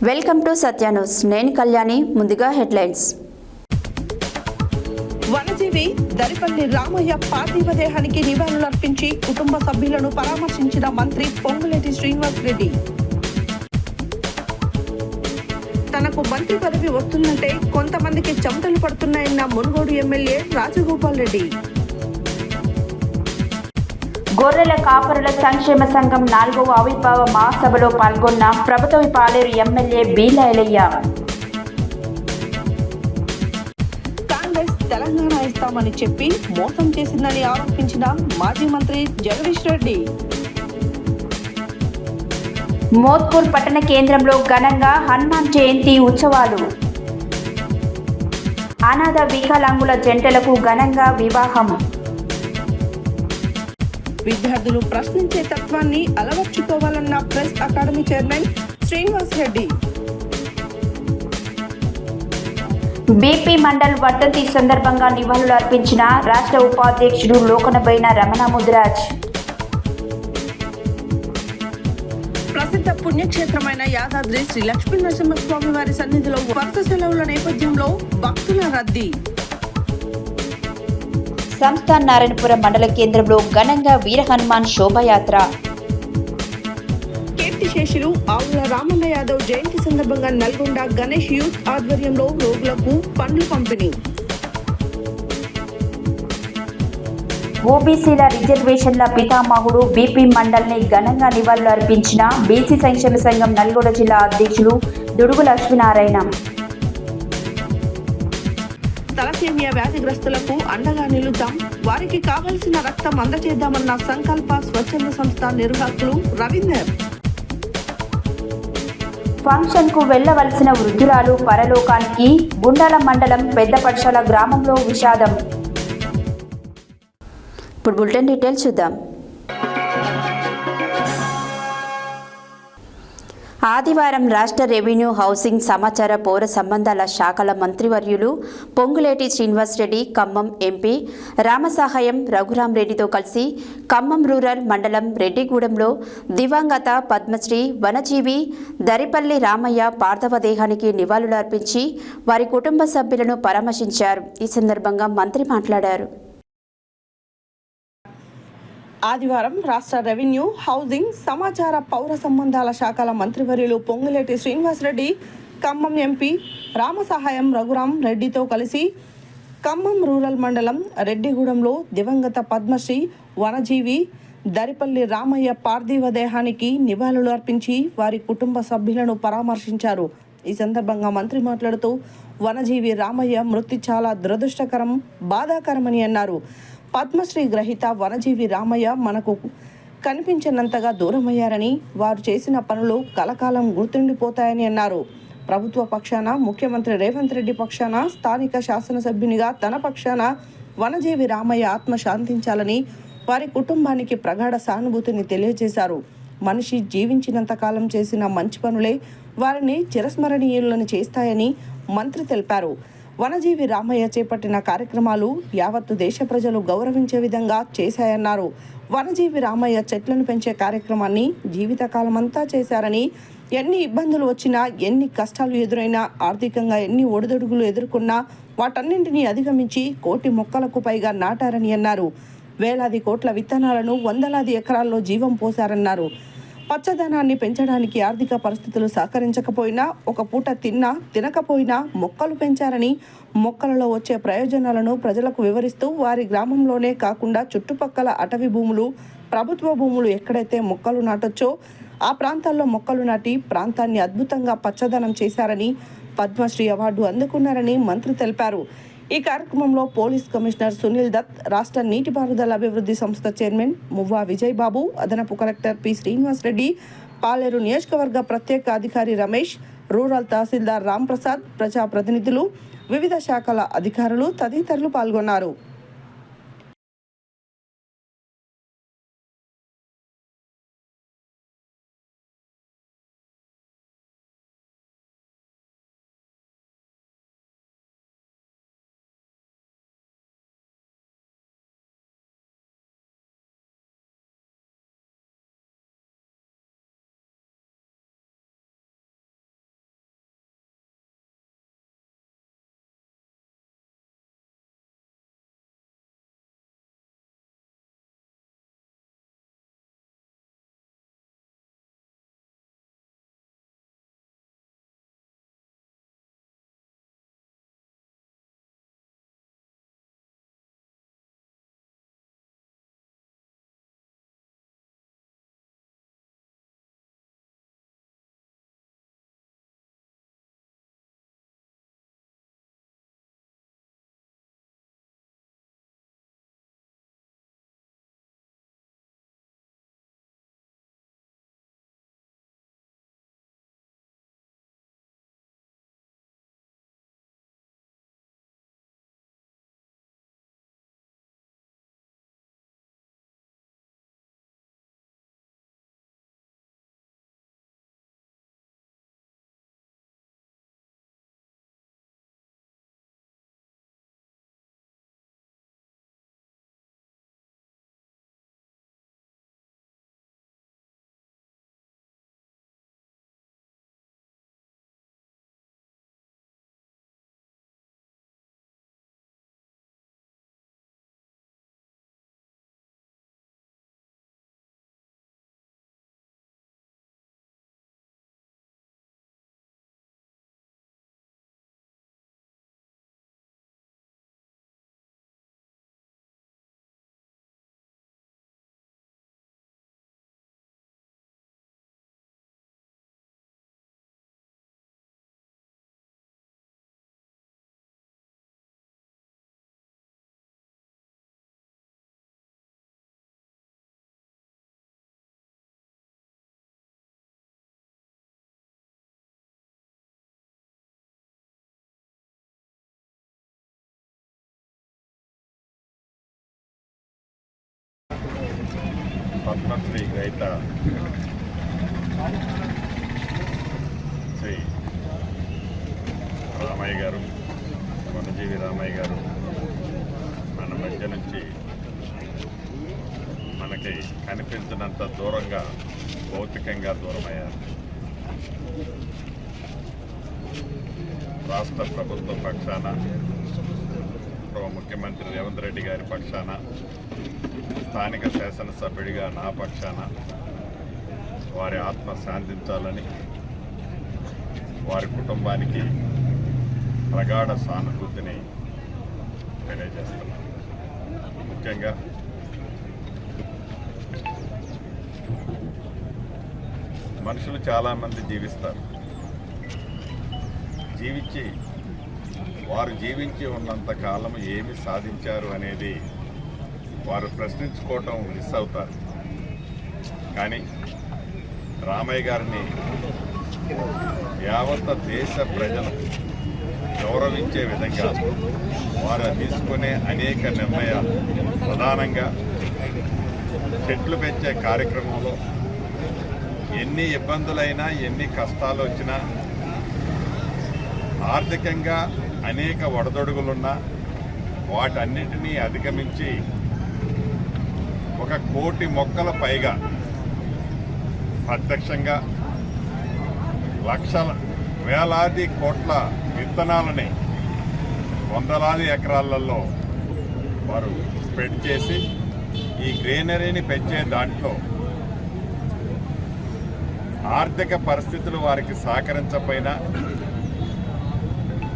Welcome to Satya news. నేను కళ్యాణి. ముందుగా headlines. Vanajeevi Daripalli Ramayya పార్థివ దేహానికి నివాళులర్పించి కుటుంబ సభ్యులను పరామర్శించిన మంత్రి పొంగులేటి శ్రీనివాస్ రెడ్డి. తనకు మంత్రి పదవి వస్తుందంటే కొంతమందికి చెమటలు పడుతున్నాయన్న మునుగోడు ఎమ్మెల్యే రాజగోపాల్ రెడ్డి. గొర్రెల కాపరుల సంక్షేమ సంఘం 4వ ఆవిర్భావ మహాసభలో పాల్గొన్న ప్రభుత్వ పాలేరు ఎమ్మెల్యే బీలయ్య. కాంగ్రెస్ తెలంగాణ ఇస్తామని చెప్పి మోసం చేసిందని ఆరోపించిన మాజీ మంత్రి జగదీష్ రెడ్డి. మోత్కూర్ పట్టణ కేంద్రంలో ఘనంగా హనుమాన్ జయంతి ఉత్సవాలు. అనాథ వికలాంగుల జంటలకు ఘనంగా వివాహం. విద్యార్థులు ప్రశ్నించే తత్వాన్ని అలవర్చుకోవాలన్న press academy chairman Srinivas Reddy. BP Mandal వర్ధంతి సందర్భంగా నివాళులు అర్పించిన రాష్ట్ర ఉపాధ్యక్షుడు లోకనబైన రమణ ముదిరాజ్. ప్రసిద్ధ పుణ్యక్షేత్రమైన యాదాద్రి శ్రీ లక్ష్మీ నరసింహస్వామి వారి సన్నిధిలో వరుస సెలవుల నేపథ్యంలో భక్తుల రద్దీ. సంస్థాన్ నారాయణపురం మండల కేంద్రంలో ఘనంగా వీర హనుమాన్ శోభాయాత్ర. కీర్తిశేషులు ఆవుల రామన్న యాదవ్ జయంతి సందర్భంగా నల్గొండ గణేష్ యూత్ ఆధ్వర్యంలో రోగులకు పండ్లు పంపిణీ. ఓబీసీల రిజర్వేషన్ల పితామహుడు బీపీ మండల్ని ఘనంగా నివాళులు అర్పించిన బీసీ సంక్షేమ సంఘం నల్గొండ జిల్లా అధ్యక్షులు దుడుగు లక్ష్మీనారాయణ. తలసేమియా వ్యాధిగ్రస్తులకు అండగా నిలుద్దాం, వారికి కావలసిన రక్తం అందజేద్దామన్న సంకల్ప స్వచ్ఛంద సంస్థ నిర్వాహకులు రవీందర్. ఫంక్షన్ కు వెళ్లవలసిన వృద్ధురాలు పరలోకానికి. గుండాల మండలం పెద్దపక్షల గ్రామంలో విషాదం. ఇప్పుడు బులెటిన్ డీటెయిల్స్ చూద్దాం. ఆదివారం రాష్ట్ర రెవెన్యూ, హౌసింగ్, సమాచార, పౌర సంబంధాల శాఖల మంత్రివర్యులు పొంగులేటి శ్రీనివాస్ రెడ్డి, ఖమ్మం ఎంపీ రామసహాయం రఘురామరెడ్డితో కలిసి ఖమ్మం రూరల్ మండలం రెడ్డిగూడెంలో దివంగత పద్మశ్రీ వనజీవి దరిపల్లి రామయ్య పార్థివ దేహానికి నివాళులు అర్పించి వారి కుటుంబ సభ్యులను పరామర్శించారు. ఈ సందర్భంగా మంత్రి మాట్లాడారు. ఆదివారం రాష్ట్ర రెవెన్యూ, హౌసింగ్, సమాచార, పౌర సంబంధాల శాఖల మంత్రివర్యులు పొంగులేటి శ్రీనివాస్ రెడ్డి ఖమ్మం ఎంపీ రామసహాయం రఘురాం రెడ్డితో కలిసి ఖమ్మం రూరల్ మండలం రెడ్డిగూడెంలో దివంగత పద్మశ్రీ వనజీవి దరిపల్లి రామయ్య పార్థివ దేహానికి నివాళులు అర్పించి వారి కుటుంబ సభ్యులను పరామర్శించారు. ఈ సందర్భంగా మంత్రి మాట్లాడుతూ వనజీవి రామయ్య మృతి చాలా దురదృష్టకరం, బాధాకరమని అన్నారు. పద్మశ్రీ గ్రహీత వనజీవి రామయ్య మనకు కనిపించినంతగా దూరమయ్యారని, వారు చేసిన పనులు కలకాలం గుర్తుండిపోతాయని అన్నారు. ప్రభుత్వ పక్షాన, ముఖ్యమంత్రి రేవంత్ రెడ్డి పక్షాన, స్థానిక శాసనసభ్యునిగా తన పక్షాన వనజీవి రామయ్య ఆత్మ శాంతించాలని వారి కుటుంబానికి ప్రగాఢ సానుభూతిని తెలియజేశారు. మనిషి జీవించినంతకాలం చేసిన మంచి పనులే వారిని చిరస్మరణీయులను చేస్తాయని మంత్రి తెలిపారు. వనజీవి రామయ్య చేపట్టిన కార్యక్రమాలు యావత్తు దేశ ప్రజలు గౌరవించే విధంగా చేశాయన్నారు. వనజీవి రామయ్య చెట్లను పెంచే కార్యక్రమాన్ని జీవితకాలమంతా చేశారని, ఎన్ని ఇబ్బందులు వచ్చినా, ఎన్ని కష్టాలు ఎదురైనా, ఆర్థికంగా ఎన్ని ఒడిదుడుగులు ఎదుర్కొన్నా వాటన్నింటినీ అధిగమించి 1 కోటి మొక్కలకు పైగా నాటారని అన్నారు. వేలాది కోట్ల విత్తనాలను వందలాది ఎకరాల్లో జీవం పోశారన్నారు. పచ్చదనాన్ని పెంచడానికి ఆర్థిక పరిస్థితులు సహకరించకపోయినా, ఒక పూట తిన్నా తినకపోయినా మొక్కలు పెంచారని, మొక్కలలో వచ్చే ప్రయోజనాలను ప్రజలకు వివరిస్తూ వారి గ్రామంలోనే కాకుండా చుట్టుపక్కల అటవీ భూములు, ప్రభుత్వ భూములు ఎక్కడైతే మొక్కలు నాటొచ్చో ఆ ప్రాంతాల్లో మొక్కలు నాటి ప్రాంతాన్ని అద్భుతంగా పచ్చదనం చేశారని, పద్మశ్రీ అవార్డు అందుకున్నారని మంత్రి తెలిపారు. ఈ కార్యక్రమంలో పోలీస్ కమిషనర్ సునీల్ దత్, రాష్ట్ర నీటిపారుదల అభివృద్ధి సంస్థ చైర్మన్ మువ్వా విజయ్ బాబు, అదనపు కలెక్టర్ పి శ్రీనివాస్ రెడ్డి, పాలేరు నియోజకవర్గ ప్రత్యేక అధికారి రమేష్, రూరల్ తహసీల్దార్ రాంప్రసాద్, ప్రజాప్రతినిధులు, వివిధ శాఖల అధికారులు తదితరులు పాల్గొన్నారు. కమిటీ గ్రహీత శ్రీ రామయ్య గారు, వనజీవి రామయ్య గారు మన మధ్య నుంచి మనకి కనిపించినంత దూరంగా భౌతికంగా దూరమయ్యారు. రాష్ట్ర ప్రభుత్వం పక్షాన, ముఖ్యమంత్రి రేవంత్ రెడ్డి గారి పక్షాన, స్థానిక శాసనసభ్యుడిగా నా పక్షాన వారి ఆత్మ శాంతించాలని, వారి కుటుంబానికి ప్రగాఢ సానుభూతిని తెలియజేస్తున్నాను. ముఖ్యంగా మనుషులు చాలామంది జీవిస్తారు. వారు జీవించి ఉన్నంత కాలం ఏమి సాధించారు అనేది వారు ప్రశ్నించుకోవటం మిస్ అవుతారు. కానీ రామయ్య గారిని యావత్ దేశ ప్రజలు గౌరవించే విధంగా వారు తీసుకునే అనేక నిర్ణయాలు, ప్రధానంగా చెట్లు పెంచే కార్యక్రమంలో ఎన్ని ఇబ్బందులైనా, ఎన్ని కష్టాలు వచ్చినా, ఆర్థికంగా అనేక ఒడదొడుగులున్నా వాటన్నిటినీ అధిగమించి 1 కోటి మొక్కల పైగా ప్రత్యక్షంగా వేలాది కోట్ల విత్తనాలని వందలాది ఎకరాలలో వారు స్ప్రెడ్ చేసి ఈ గ్రీనరీని పెంచే దాంట్లో ఆర్థిక పరిస్థితులు వారికి సహకరించకపోయినా,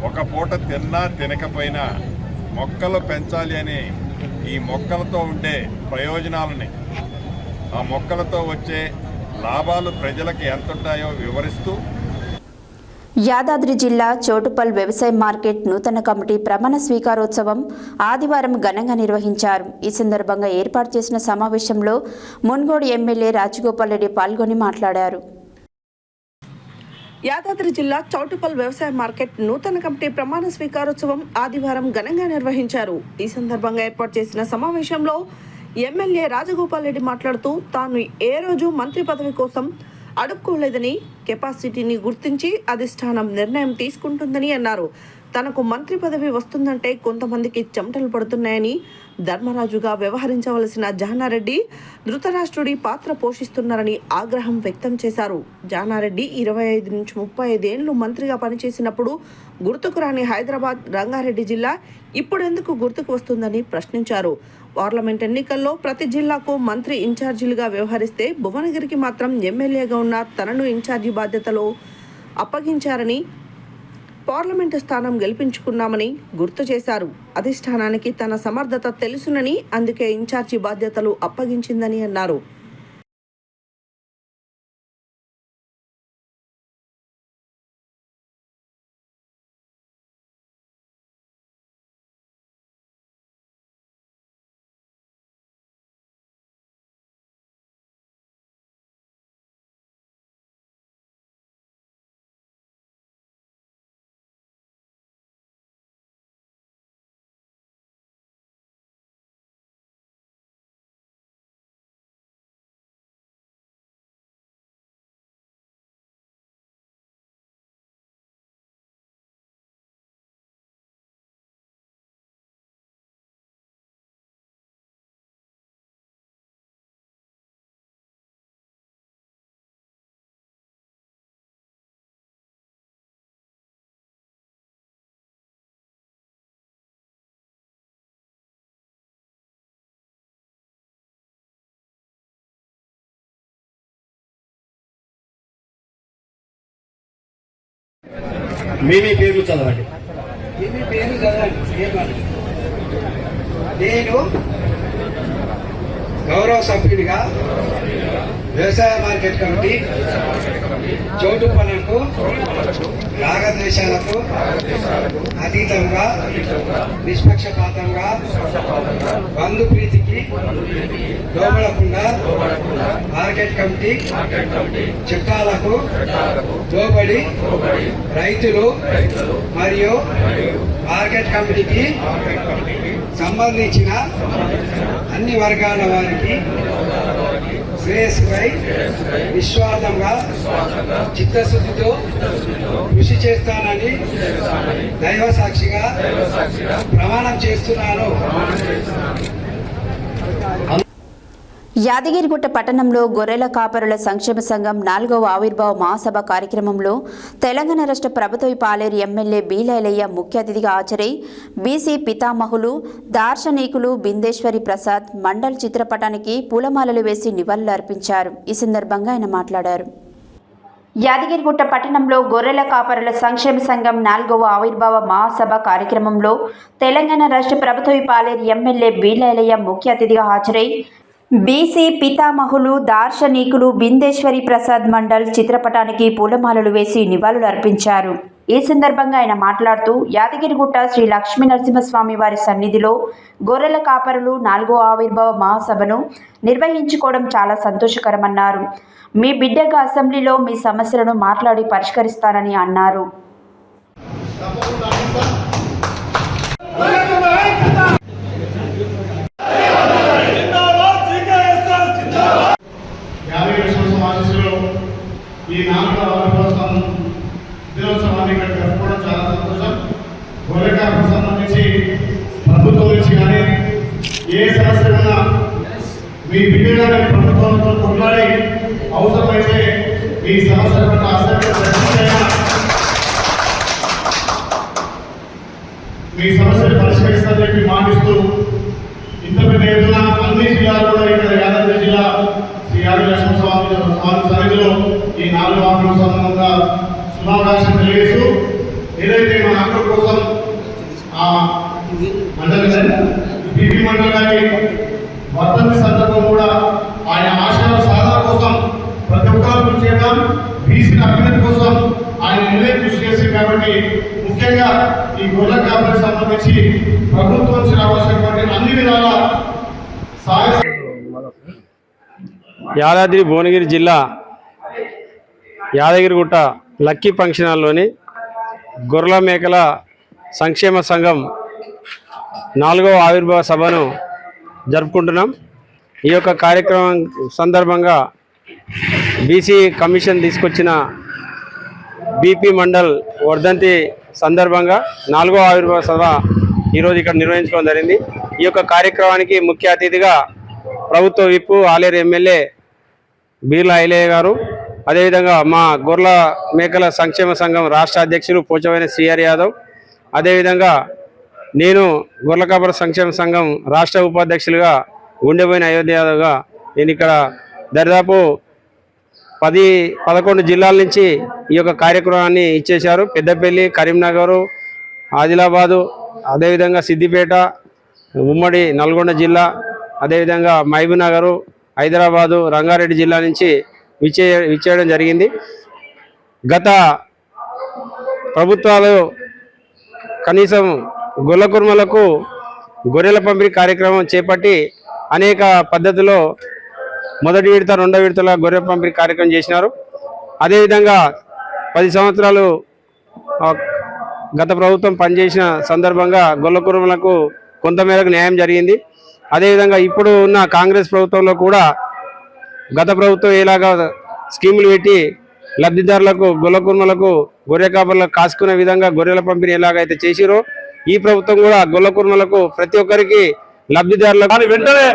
ఒక పూట తిన్నా తినకపోయినా మొక్కలు పెంచాలి అని ఈ మొక్కలతో ఉండే ప్రయోజనాలని, ఆ మొక్కలతో వచ్చే లాభాలు ప్రజలకు ఎంతుంటాయో వివరిస్తూ యాదాద్రి జిల్లా చోటుపల్ వ్యవసాయ మార్కెట్ నూతన కమిటీ ప్రమాణ స్వీకారోత్సవం ఆదివారం ఘనంగా నిర్వహించారు. ఈ సందర్భంగా ఏర్పాటు చేసిన సమావేశంలో మున్గోడు ఎమ్మెల్యే రాజగోపాల్ రెడ్డి పాల్గొని మాట్లాడారు. యాదాద్రి జిల్లా చౌటుపల్ వ్యవసాయ మార్కెట్ నూతన కమిటీ ప్రమాణ స్వీకారోత్సవం ఆదివారం ఘనంగా నిర్వహించారు. ఈ సందర్భంగా ఏర్పాటు చేసిన సమావేశంలో ఎమ్మెల్యే రాజగోపాల్ రెడ్డి మాట్లాడుతూ తాను ఏ రోజు మంత్రి పదవి కోసం అడుక్కోలేదని, కెపాసిటీని గుర్తించి అధిష్టానం నిర్ణయం తీసుకుంటుందని అన్నారు. తనకు మంత్రి పదవి వస్తుందంటే కొంతమందికి చెమటలు పడుతున్నాయని, ధర్మరాజుగా వ్యవహరించవలసిన జానారెడ్డి ధృతరాష్ట్రుడి పాత్ర పోషిస్తున్నారని ఆగ్రహం వ్యక్తం చేశారు. జానారెడ్డి 25 నుంచి 35 ఏళ్లు మంత్రిగా పనిచేసినప్పుడు గుర్తుకు రాని హైదరాబాద్, రంగారెడ్డి జిల్లా ఇప్పుడెందుకు గుర్తుకు వస్తుందని ప్రశ్నించారు. పార్లమెంట్ ఎన్నికల్లో ప్రతి జిల్లాకు మంత్రి ఇన్ఛార్జీలుగా వ్యవహరిస్తే భువనగిరికి మాత్రం ఎమ్మెల్యేగా ఉన్న తనను ఇన్ఛార్జి బాధ్యతలో అప్పగించారని, పార్లమెంటు స్థానం గెలిపించుకున్నామని గుర్తు చేశారు. అధిష్టానానికి తన సమర్థత తెలుసునని, అందుకే ఇన్ఛార్జి బాధ్యతలు అప్పగించిందని అన్నారు. మీ పేర్లు చదవండి. మీ పేర్లు చదవండి. నేను గౌరవ సభ్యుడిగా వ్యవసాయ మార్కెట్ కమిటీ చోటుపల్లకు రాగద్వేషాలకు అతీతంగా నిష్పక్షపాతంగా బంధు ప్రీతికి లోబడకుండా మార్కెట్ కమిటీ చట్టాలకు లోబడి రైతులు మరియు మార్కెట్ కమిటీకి సంబంధించిన అన్ని వర్గాల వారికి శ్రేయస్సుకై నిస్వార్థంగా చిత్తశుద్ధితో కృషి చేస్తానని దైవ సాక్షిగా ప్రమాణం చేస్తున్నాను. యాదగిరిగుట్ట పట్టణంలో గొర్రెల కాపరుల సంక్షేమ సంఘం 4వ ఆవిర్భావ మహాసభ కార్యక్రమంలో తెలంగాణ రాష్ట్ర ప్రభుత్వ పాలేరు ఎమ్మెల్యే బీలైలయ్య ముఖ్య అతిథిగా హాజరై బీసీ పితామహులు దార్శనికులు బిందేశ్వరి ప్రసాద్ మండల్ చిత్రపటానికి పూలమాలలు వేసి నివాళులు అర్పించారు. ఈ సందర్భంగా ఆయన మాట్లాడారు. యాదగిరిగుట్ట పట్టణంలో గొర్రెల కాపరుల సంక్షేమ సంఘం 4వ ఆవిర్భావ మహాసభ కార్యక్రమంలో తెలంగాణ రాష్ట్ర ప్రభుత్వ పాలేరు ఎమ్మెల్యే బీలైలయ్య ముఖ్య అతిథిగా హాజరై బీసీ పితామహులు దార్శనికులు బిందేశ్వరి ప్రసాద్ మండల్ చిత్రపటానికి పూలమాలలు వేసి నివాళులు అర్పించారు. ఈ సందర్భంగా ఆయన మాట్లాడుతూ యాదగిరిగుట్ట శ్రీ లక్ష్మీ నరసింహస్వామి వారి సన్నిధిలో గొర్రెల కాపరులు 4వ ఆవిర్భావ మహాసభను నిర్వహించుకోవడం చాలా సంతోషకరమన్నారు. మీ బిడ్డగా అసెంబ్లీలో మీ సమస్యలను మాట్లాడి పరిష్కరిస్తానని అన్నారు. ఈ 4వ ఆవిర్భావ దినోత్సవాన్ని ఇక్కడ జరుపుకోవడం చాలా సంతోషం. గొర్రెల కాపరులకు సంబంధించి ప్రభుత్వం నుంచి కానీ ఏ సమస్య ఉన్నా మీ బిడ్డగా ప్రభుత్వంతో కొట్లాడి అవసరమైతే మీ సమస్య పట్ల మీ సమస్యలు పరిష్కరిస్తారని చెప్పి మాటిస్తూ ఇంత పెద్ద ఎత్తున అన్ని జిల్లాలు కూడా ఇక్కడ యాదాద్రి జిల్లా శ్రీ యాదగిరి నరసింహస్వామి సన్నిధిలో ఈ 4వ ఆవిర్భావ సందర్భంగా శుభాకాంక్షలు తెలియజేస్తూ ఏదైతే మన హక్కుల కోసం ఆ బీపీ మండలి గారి వర్ధంతి సందర్భం కూడా ఆయన ఆశయాల సాధన కోసం ప్రతి ఒక్కరు కృషి చేద్దాం. బీసీ అభ్యున్నతి కోసం ఆయన నిర్ణయం కృషి చేసింది కాబట్టి ముఖ్యంగా ఈ గొర్రెల కాపరులకు సంబంధించి ప్రభుత్వం నుంచి రావాల్సినటువంటి అన్ని విధాల సహాయ. యాదాద్రి భువనగిరి జిల్లా యాదగిరిగుట్ట లక్కీ ఫంక్షన్ హాల్లోని గొర్రెల మేకల సంక్షేమ సంఘం 4వ ఆవిర్భావ సభను జరుపుకుంటున్నాం. ఈ యొక్క కార్యక్రమం సందర్భంగా బీసీ కమిషన్ తీసుకొచ్చిన బీపీ మండల్ వర్ధంతి సందర్భంగా 4వ ఆవిర్భావ సభ ఈరోజు ఇక్కడ నిర్వహించుకోవడం జరిగింది. ఈ యొక్క కార్యక్రమానికి ముఖ్య అతిథిగా ప్రభుత్వ విప్ ఆలేరు ఎమ్మెల్యే బీలైలయ్య గారు, అదేవిధంగా మా గొర్రెల మేకల సంక్షేమ సంఘం రాష్ట్ర అధ్యక్షులు పోచవైన శ్రీహరి యాదవ్, అదేవిధంగా నేను గొర్రెల కాపరుల సంక్షేమ సంఘం రాష్ట్ర ఉపాధ్యక్షులుగా గుండెపోయిన అయోధ్య యాదవ్గా నేను ఇక్కడ దరిదాపు 10-11 జిల్లాల నుంచి ఈ యొక్క కార్యక్రమాన్ని ఇచ్చేశారు. పెద్దపల్లి, కరీంనగర్, ఆదిలాబాదు, అదేవిధంగా సిద్దిపేట, ఉమ్మడి నల్గొండ జిల్లా, అదేవిధంగా మహబూబ్నగర్, హైదరాబాదు, రంగారెడ్డి జిల్లా నుంచి విచ్చేయడం జరిగింది. గత ప్రభుత్వాలు కనీసం గొల్ల కుర్మలకు గొర్రెల పంపిణీ కార్యక్రమం చేపట్టి అనేక పద్ధతుల్లో మొదటి విడత, రెండో విడతల గొర్రెల పంపిణీ కార్యక్రమం చేసినారు. అదేవిధంగా 10 సంవత్సరాలు గత ప్రభుత్వం పనిచేసిన సందర్భంగా గొల్ల కుర్మలకు కొంతమేరకు న్యాయం జరిగింది. అదేవిధంగా ఇప్పుడు ఉన్న కాంగ్రెస్ ప్రభుత్వంలో కూడా గత ప్రభుత్వం ఎలాగా స్కీములు పెట్టి లబ్ధిదారులకు గొల్ల కుర్మలకు గొర్రె కాపరులకు కాసుకునే విధంగా గొర్రెల పంపిణీ ఎలాగైతే చేసిరో ఈ ప్రభుత్వం కూడా గొల్ల కుర్మలకు ప్రతి ఒక్కరికి లబ్ధిదారులకు వెంటనే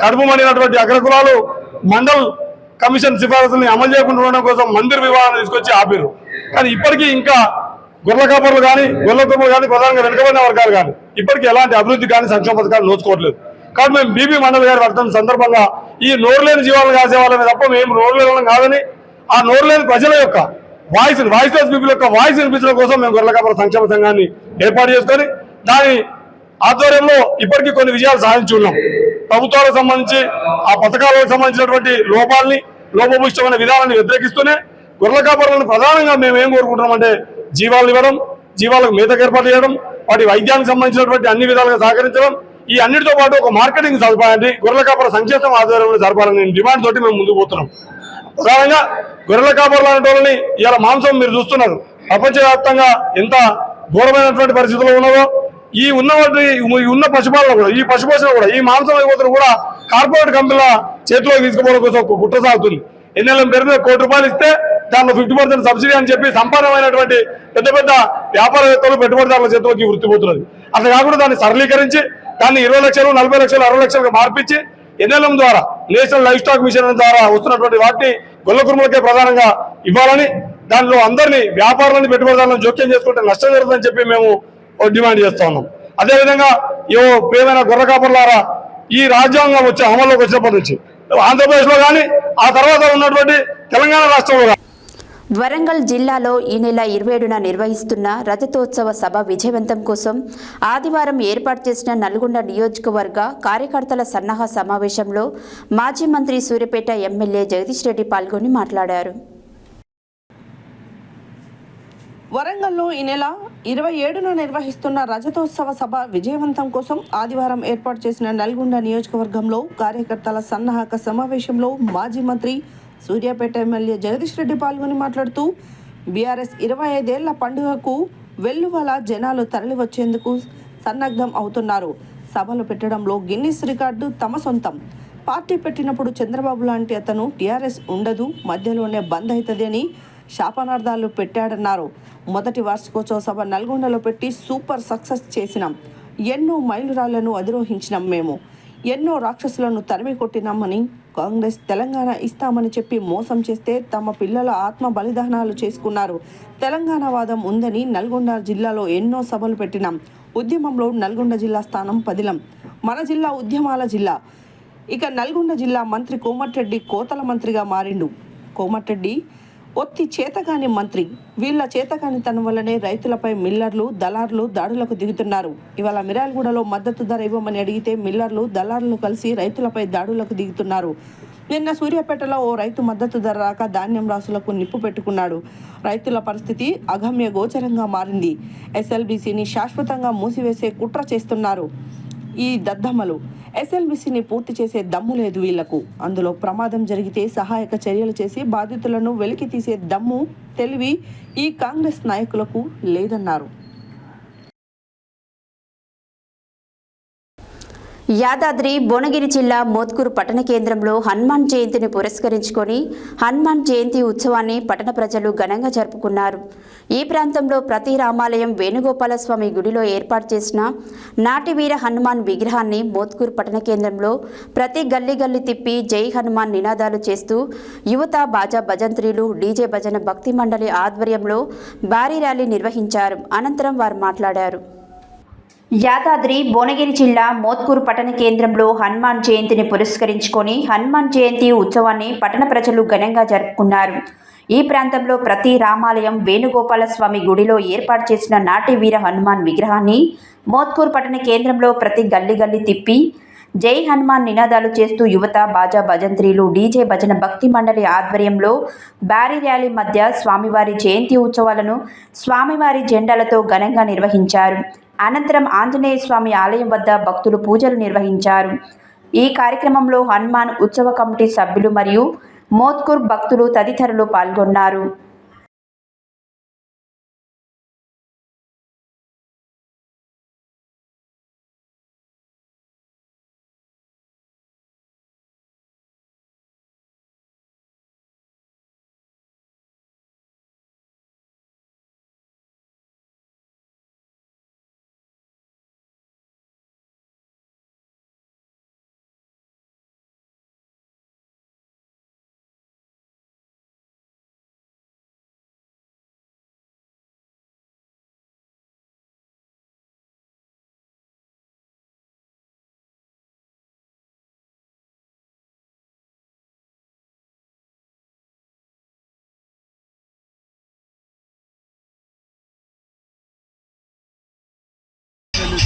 కడుపు మండినటువంటి అగ్రకులాలు మండల్ కమిషన్ సిఫారసుల్ని అమలు చేయకుండా ఉండడం కోసం మందిర్ వివాహాన్ని తీసుకొచ్చి ఆపారు. కానీ ఇప్పటికీ ఇంకా గొర్రెల కాపరులు కానీ గొర్రెల కుర్మలు కానీ ప్రధానంగా వెనుకబడిన వర్గాలు కానీ ఇప్పటికీ ఎలాంటి అభివృద్ధి కానీ సంక్షేమ పథకాలు నోచుకోవట్లేదు. కాబట్టి మేము బీపీ మండలి గారి వర్ధంతి సందర్భంగా ఈ నోరులేని జీవాలను కాసే వాళ్ళని తప్ప మేము నోరులేని కాదని ఆ నోరులేని ప్రజల యొక్క వాయిస్లెస్ పీపుల్ యొక్క వాయిస్ వినిపించడం కోసం మేము గొర్రెల కాపరుల సంక్షేమ సంఘాన్ని ఏర్పాటు చేసుకొని దాని ఆధ్వర్యంలో ఇప్పటికీ కొన్ని విజయాలు సాధించి ఉన్నాం. ప్రభుత్వాలకు సంబంధించి ఆ పథకాలకు సంబంధించినటువంటి లోపభూయిష్టమైన విధానాన్ని వ్యతిరేకిస్తూనే గొర్రెల కాపరులను ప్రధానంగా మేము ఏం కోరుకుంటున్నామంటే జీవాలు ఇవ్వడం, జీవాలకు మేతకు ఏర్పాటు చేయడం, వాటి వైద్యానికి సంబంధించినటువంటి అన్ని విధాలుగా సహకరించడం, ఈ అన్నిటితో పాటు ఒక మార్కెటింగ్ సదుపాయాన్ని గొర్రెల కాపరుల సంక్షేమ ఆధ్వర్యంలో జరపాలని డిమాండ్ తోటి మేము ముందుకు పోతున్నాం. ప్రధానంగా గొర్రెల కాపరులు అనే వాళ్ళని ఇలా మాంసం మీరు చూస్తున్నారు. ప్రపంచవ్యాప్తంగా ఎంత ఘోరమైనటువంటి పరిస్థితుల్లో ఉన్నదో ఈ ఉన్న పశుపాలన కూడా ఈ పశుపోషణ కూడా ఈ మాంసం అయిపోతున్న కూడా కార్పొరేట్ కంపెనీల చేతిలోకి తీసుకోవడం కోసం ఒక కుట్ర సాగుతుంది. ఎన్ఎల్ఎం పేరు మీద ₹1 ఇస్తే దాంట్లో 50% సబ్సిడీ అని చెప్పి సంపన్నమైనటువంటి పెద్ద పెద్ద వ్యాపారవేత్తలు పెట్టుబడిదారుల చేతిలోకి వృత్తిపోతున్నది. అట్లా కాకుండా దాన్ని సరళీకరించి దాన్ని 20 లక్షలు 40 లక్షలు 60 లక్షలుగా మార్పించి ఎన్ఎల్ఎం ద్వారా నేషనల్ లైవ్ స్టాక్ మిషన్ ద్వారా వస్తున్నటువంటి వాటిని గొల్ల కుర్మలకే ప్రధానంగా ఇవ్వాలని, దానిలో అందరినీ వ్యాపారాలను పెట్టుబడిదారులను జోక్యం చేసుకుంటే నష్టం జరుగుతుందని చెప్పి మేము డిమాండ్ చేస్తా ఉన్నాం. అదేవిధంగా ప్రియమైన గొర్రె కాపర్లారా, ఈ రాజ్యాంగం వచ్చి అమల్లోకి వచ్చినప్పటి నుంచి ఆంధ్రప్రదేశ్లో కానీ ఆ తర్వాత ఉన్నటువంటి తెలంగాణ రాష్ట్రంలో కానీ వరంగల్ జిల్లాలో ఈ నెల 27న నిర్వహిస్తున్న రజతోత్సవ సభ విజయవంతం కోసం ఆదివారం ఏర్పాటు చేసిన నల్గొండ నియోజకవర్గ కార్యకర్తల సన్నాహ సమావేశంలో మాజీ మంత్రి సూర్యాపేట ఎమ్మెల్యే జగదీష్ రెడ్డి పాల్గొని మాట్లాడారు. వరంగల్లో ఈ నెల 27న నిర్వహిస్తున్న రజతోత్సవ సభ విజయవంతం కోసం ఆదివారం ఏర్పాటు చేసిన నల్గొండ నియోజకవర్గంలో కార్యకర్తల సన్నాహక సమావేశంలో మాజీ మంత్రి సూర్యాపేట ఎమ్మెల్యే జగదీష్ రెడ్డి పాల్గొని మాట్లాడుతూ బీఆర్ఎస్ 25 ఏళ్ల పండుగకు వెల్లువల జనాలు తరలి వచ్చేందుకు సన్నద్ధం అవుతున్నారు. సభలు పెట్టడంలో గిన్నిస్ రికార్డు తమ సొంతం. పార్టీ పెట్టినప్పుడు చంద్రబాబు లాంటి అతను టీఆర్ఎస్ ఉండదు, మధ్యలోనే బంద్ అవుతుంది అని శాపనార్థాలు పెట్టాడన్నారు. మొదటి వార్షికోత్సవ సభ నల్గొండలో పెట్టి సూపర్ సక్సెస్ చేసినాం. ఎన్నో మైలురాళ్లను అధిరోహించినాం. మేము ఎన్నో రాక్షసులను తరిమి కొట్టినామని, కాంగ్రెస్ తెలంగాణ ఇస్తామని చెప్పి మోసం చేస్తే తమ పిల్లల ఆత్మ బలిదానాలు చేసుకున్నారు. తెలంగాణ వాదం ఉందని నల్గొండ జిల్లాలో ఎన్నో సభలు పెట్టినాం. ఉద్యమంలో నల్గొండ జిల్లా స్థానం పదిలం. మన జిల్లా ఉద్యమాల జిల్లా. ఇక నల్గొండ జిల్లా మంత్రి కోమటిరెడ్డి కోతల మంత్రిగా మారిండు. కోమటిరెడ్డి ఒత్తి చేతగాని మంత్రి. వీళ్ళ చేతగానితనం వల్లనే రైతులపై మిల్లర్లు దళారులు దాడులకు దిగుతున్నారు. ఇవాళ మిర్యాలగూడలో మద్దతు ధర ఇవ్వమని అడిగితే మిల్లర్లు దళారులు కలిసి రైతులపై దాడులకు దిగుతున్నారు. నిన్న సూర్యాపేటలో ఓ రైతు మద్దతు ధర రాక ధాన్యం రాసులకు నిప్పు పెట్టుకున్నాడు. రైతుల పరిస్థితి అగమ్య గోచరంగా మారింది. ఎస్ఎల్బీసీని శాశ్వతంగా మూసివేసే కుట్ర చేస్తున్నారు ఈ దద్దమ్మలు. ఎస్ఎల్బీసీని పూర్తి చేసే దమ్ము లేదు వీళ్లకు. అందులో ప్రమాదం జరిగితే సహాయక చర్యలు చేసి బాధితులను వెలికి తీసే దమ్ము తెలివి ఈ కాంగ్రెస్ నాయకులకు లేదన్నారు. యాదాద్రి భువనగిరి జిల్లా మోత్కూరు పట్టణ కేంద్రంలో హనుమాన్ జయంతిని పురస్కరించుకొని హనుమాన్ జయంతి ఉత్సవాన్ని పట్టణ ప్రజలు ఘనంగా జరుపుకున్నారు. ఈ ప్రాంతంలో ప్రతి రామాలయం వేణుగోపాలస్వామి గుడిలో ఏర్పాటు చేసిన నాటి వీర హనుమాన్ విగ్రహాన్ని మోత్కూరు పట్టణ కేంద్రంలో ప్రతి గల్లీ గల్లీ తిప్పి జై హనుమాన్ నినాదాలు చేస్తూ యువత బాజా భజంత్రీలు డీజే భజన భక్తి మండలి ఆధ్వర్యంలో భారీ ర్యాలీ నిర్వహించారు. అనంతరం వారు మాట్లాడారు. యాదాద్రి భువనగిరి జిల్లా మోత్కూరు పట్టణ కేంద్రంలో హనుమాన్ జయంతిని పురస్కరించుకొని హనుమాన్ జయంతి ఉత్సవాన్ని పట్టణ ప్రజలు ఘనంగా జరుపుకున్నారు. ఈ ప్రాంతంలో ప్రతి రామాలయం వేణుగోపాలస్వామి గుడిలో ఏర్పాటు చేసిన నాటి వీర హనుమాన్ విగ్రహాన్ని మోత్కూరు పట్టణ కేంద్రంలో ప్రతి గల్లీ గల్లీ తిప్పి జై హనుమాన్ నినాదాలు చేస్తూ యువత బాజా భజంత్రీలు డీజే భజన భక్తి మండలి ఆధ్వర్యంలో భారీ ర్యాలీ మధ్య స్వామివారి జయంతి ఉత్సవాలను స్వామివారి జెండాలతో ఘనంగా నిర్వహించారు. అనంతరం ఆంజనేయ స్వామి ఆలయం వద్ద భక్తులు పూజలు నిర్వహించారు. ఈ కార్యక్రమంలో హనుమాన్ ఉత్సవ కమిటీ సభ్యులు మరియు మోత్కూర్ భక్తులు తదితరులు పాల్గొన్నారు.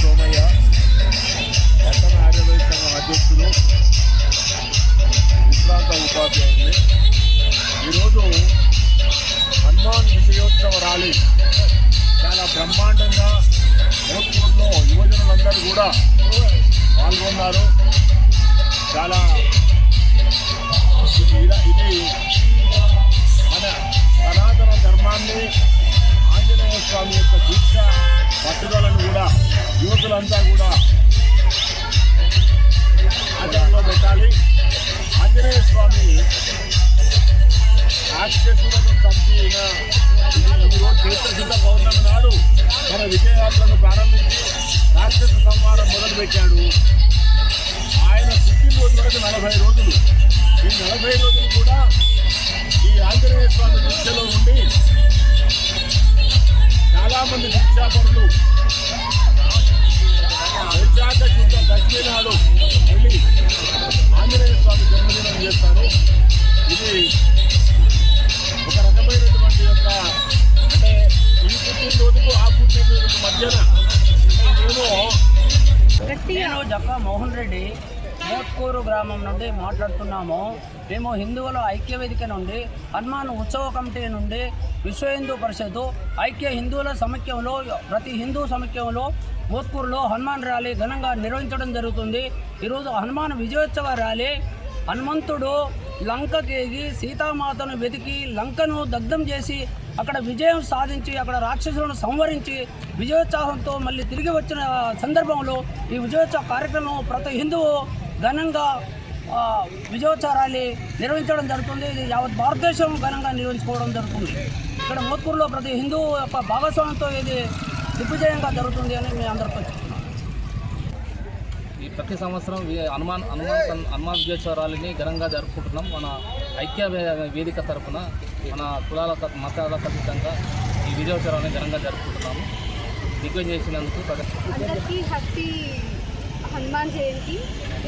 సోమయ్య పట్టణ ఆర్యవైశ్య సంఘం అధ్యక్షులు, విశ్రాంత ఉపాధ్యాయులు. ఈరోజు హనుమాన్ విజయోత్సవ ర్యాలీ చాలా బ్రహ్మాండంగా మోత్కూరులో యువజనులందరూ కూడా పాల్గొన్నారు. చాలా ఇది మన సనాతన ధర్మాన్ని, ఆంజనేయ స్వామి యొక్క దీక్ష పట్టుదలను కూడా యువకులంతా కూడా ఆచరణలో పెట్టాలి. పెట్టాడు. ఆయన పుట్టినరోజు వరకు 40 రోజులు. ఈ 40 రోజులు కూడా ఈ ఆంజనేయ స్వామి దీక్షలో ఉండి చాలామంది దీక్షాపరులు వైశాఖ శుద్ధ దశమి నాడు వెళ్ళి ఆంజనేయ స్వామి జన్మదినం చేస్తారు. ఇది ఒక రకమైనటువంటి యొక్క అంటే ఈ పుట్టినరోజుకు ఆ పుట్టినరోజుకు మధ్యన నేను జక్క మోహన్ రెడ్డి మోత్కూరు గ్రామం నుండి మాట్లాడుతున్నాము. మేము హిందువుల ఐక్యవేదిక నుండి హనుమాన్ ఉత్సవ కమిటీ నుండి విశ్వ హిందూ పరిషత్తు ఐక్య హిందువుల సమైక్యంలో ప్రతి హిందూ సమైక్యంలో మోత్కూరులో హనుమాన్ ర్యాలీ ఘనంగా నిర్వహించడం జరుగుతుంది. ఈరోజు హనుమాన్ విజయోత్సవ ర్యాలీ హనుమంతుడు లంకకి సీతామాతను వెతికి లంకను దగ్ధం చేసి అక్కడ విజయం సాధించి అక్కడ రాక్షసులను సంహరించి విజయోత్సాహంతో మళ్ళీ తిరిగి వచ్చిన సందర్భంలో ఈ విజయోత్సవ కార్యక్రమం ప్రతి హిందువు ఘనంగా విజయోత్సవ ర్యాలీ నిర్వహించడం జరుగుతుంది. ఇది యావత్ భారతదేశం ఘనంగా నిర్వహించుకోవడం జరుగుతుంది. ఇక్కడ మోత్కూరులో ప్రతి హిందువు యొక్క భాగస్వామ్యంతో ఇది దిగ్విజయంగా జరుగుతుంది అని మీ అందరితో చెప్తున్నాను. ఈ ప్రతి సంవత్సరం హనుమాన్ విజయోత్సవ ర్యాలీని ఘనంగా జరుపుకుంటున్నాం. మన ఐక్య వేదిక తరఫున మన కులాల మతాలకు అతీతంగా ఈ విజయోత్సవ ర్యాలీని ఘనంగా జరుపుకుంటున్నాము. దిగ్విజయం చేసినందుకు అందరికీ హ్యాపీ హనుమాన్ జయంతి.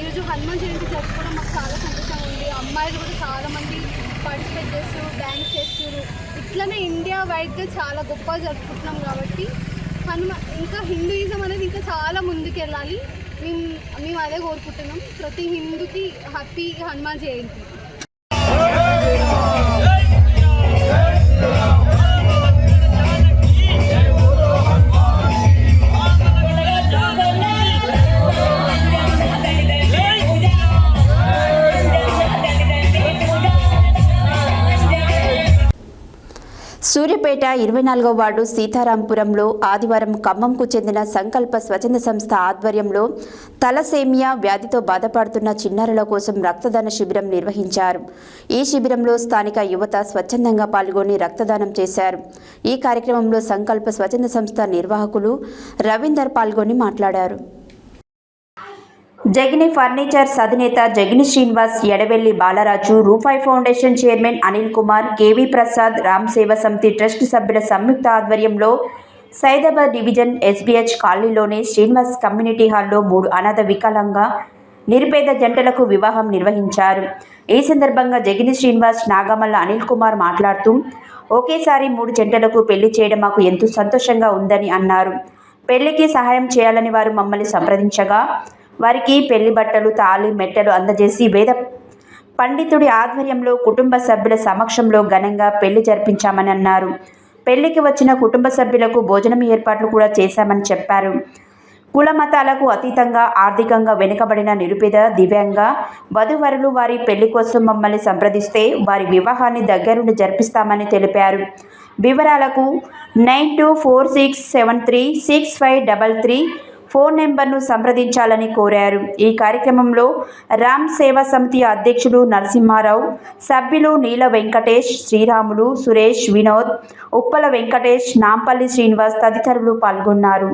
ఈరోజు హనుమాన్ జయంతి జరుపుకోవడం మాకు చాలా సంతోషంగా ఉంది. అమ్మాయిలు కూడా చాలామంది పార్టిసిపేట్ చేస్తారు, డ్యాన్స్ చేస్తారు. ఇట్లనే ఇండియా వైడ్గా చాలా గొప్పగా జరుపుకుంటున్నాం కాబట్టి ఇంకా హిందూయిజం అనేది ఇంకా చాలా ముందుకు వెళ్ళాలి. మేము అదే కోరుకుంటున్నాం. ప్రతి హిందూకి హ్యాపీ హనుమాన్ జయంతి. సూర్యాపేట 24వ వార్డు సీతారాంపురంలో ఆదివారం ఖమ్మంకు చెందిన సంకల్ప స్వచ్ఛంద సంస్థ ఆధ్వర్యంలో తలసేమియా వ్యాధితో బాధపడుతున్న చిన్నారుల కోసం రక్తదాన శిబిరం నిర్వహించారు. ఈ శిబిరంలో స్థానిక యువత స్వచ్ఛందంగా పాల్గొని రక్తదానం చేశారు. ఈ కార్యక్రమంలో సంకల్ప స్వచ్ఛంద సంస్థ నిర్వాహకులు రవీందర్ పాల్గొని మాట్లాడారు. జగిని ఫర్నిచర్స్ అధినేత జగిని శ్రీనివాస్, ఎడవెల్లి బాలరాజు, రూపాయి foundation chairman Anil Kumar, KV Prasad, Ram సేవ సమితి ట్రస్ట్ సభ్యుల సంయుక్త ఆధ్వర్యంలో సైదాబాద్ డివిజన్ ఎస్బీహెచ్ కాలనీలోని శ్రీనివాస్ కమ్యూనిటీ హాల్లో 3 అనాథ వికలాంగ నిరుపేద జంటలకు వివాహం నిర్వహించారు. ఈ సందర్భంగా జగిని శ్రీనివాస్, నాగమల్ల అనిల్ కుమార్ మాట్లాడుతూ ఒకేసారి 3 జంటలకు పెళ్లి చేయడం మాకు ఎంతో సంతోషంగా ఉందని అన్నారు. పెళ్లికి సహాయం చేయాలని వారు మమ్మల్ని సంప్రదించగా వారికి పెళ్లి బట్టలు, తాళి, మెట్టలు అందజేసి వేద పండితుడి ఆధ్వర్యంలో కుటుంబ సభ్యుల సమక్షంలో ఘనంగా పెళ్లి జరిపించామని అన్నారు. పెళ్లికి వచ్చిన కుటుంబ సభ్యులకు భోజనం ఏర్పాట్లు కూడా చేశామని చెప్పారు. కుల మతాలకు అతీతంగా ఆర్థికంగా వెనుకబడిన నిరుపేద దివ్యాంగ వధూవరులు వారి పెళ్లి కోసం మమ్మల్ని సంప్రదిస్తే వారి వివాహాన్ని దగ్గరుండి జరిపిస్తామని తెలిపారు. వివరాలకు 9246736533 ఫోన్ నెంబర్ను సంప్రదించాలని కోరారు. ఈ కార్యక్రమంలో రామ్ సేవా సమితి అధ్యక్షుడు నరసింహారావు, సభ్యులు నీల వెంకటేష్, శ్రీరాములు, సురేష్, వినోద్, ఉప్పల వెంకటేష్, నాంపల్లి శ్రీనివాస్ తదితరులు పాల్గొన్నారు.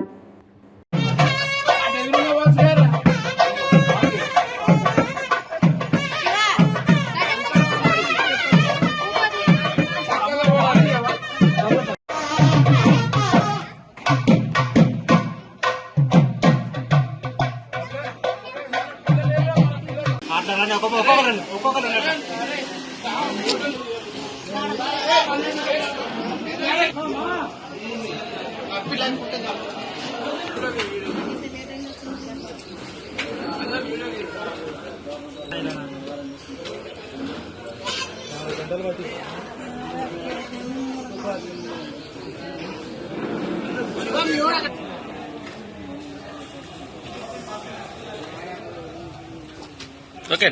ఓకే.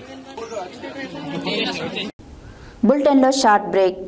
బులెటిన్లో short break.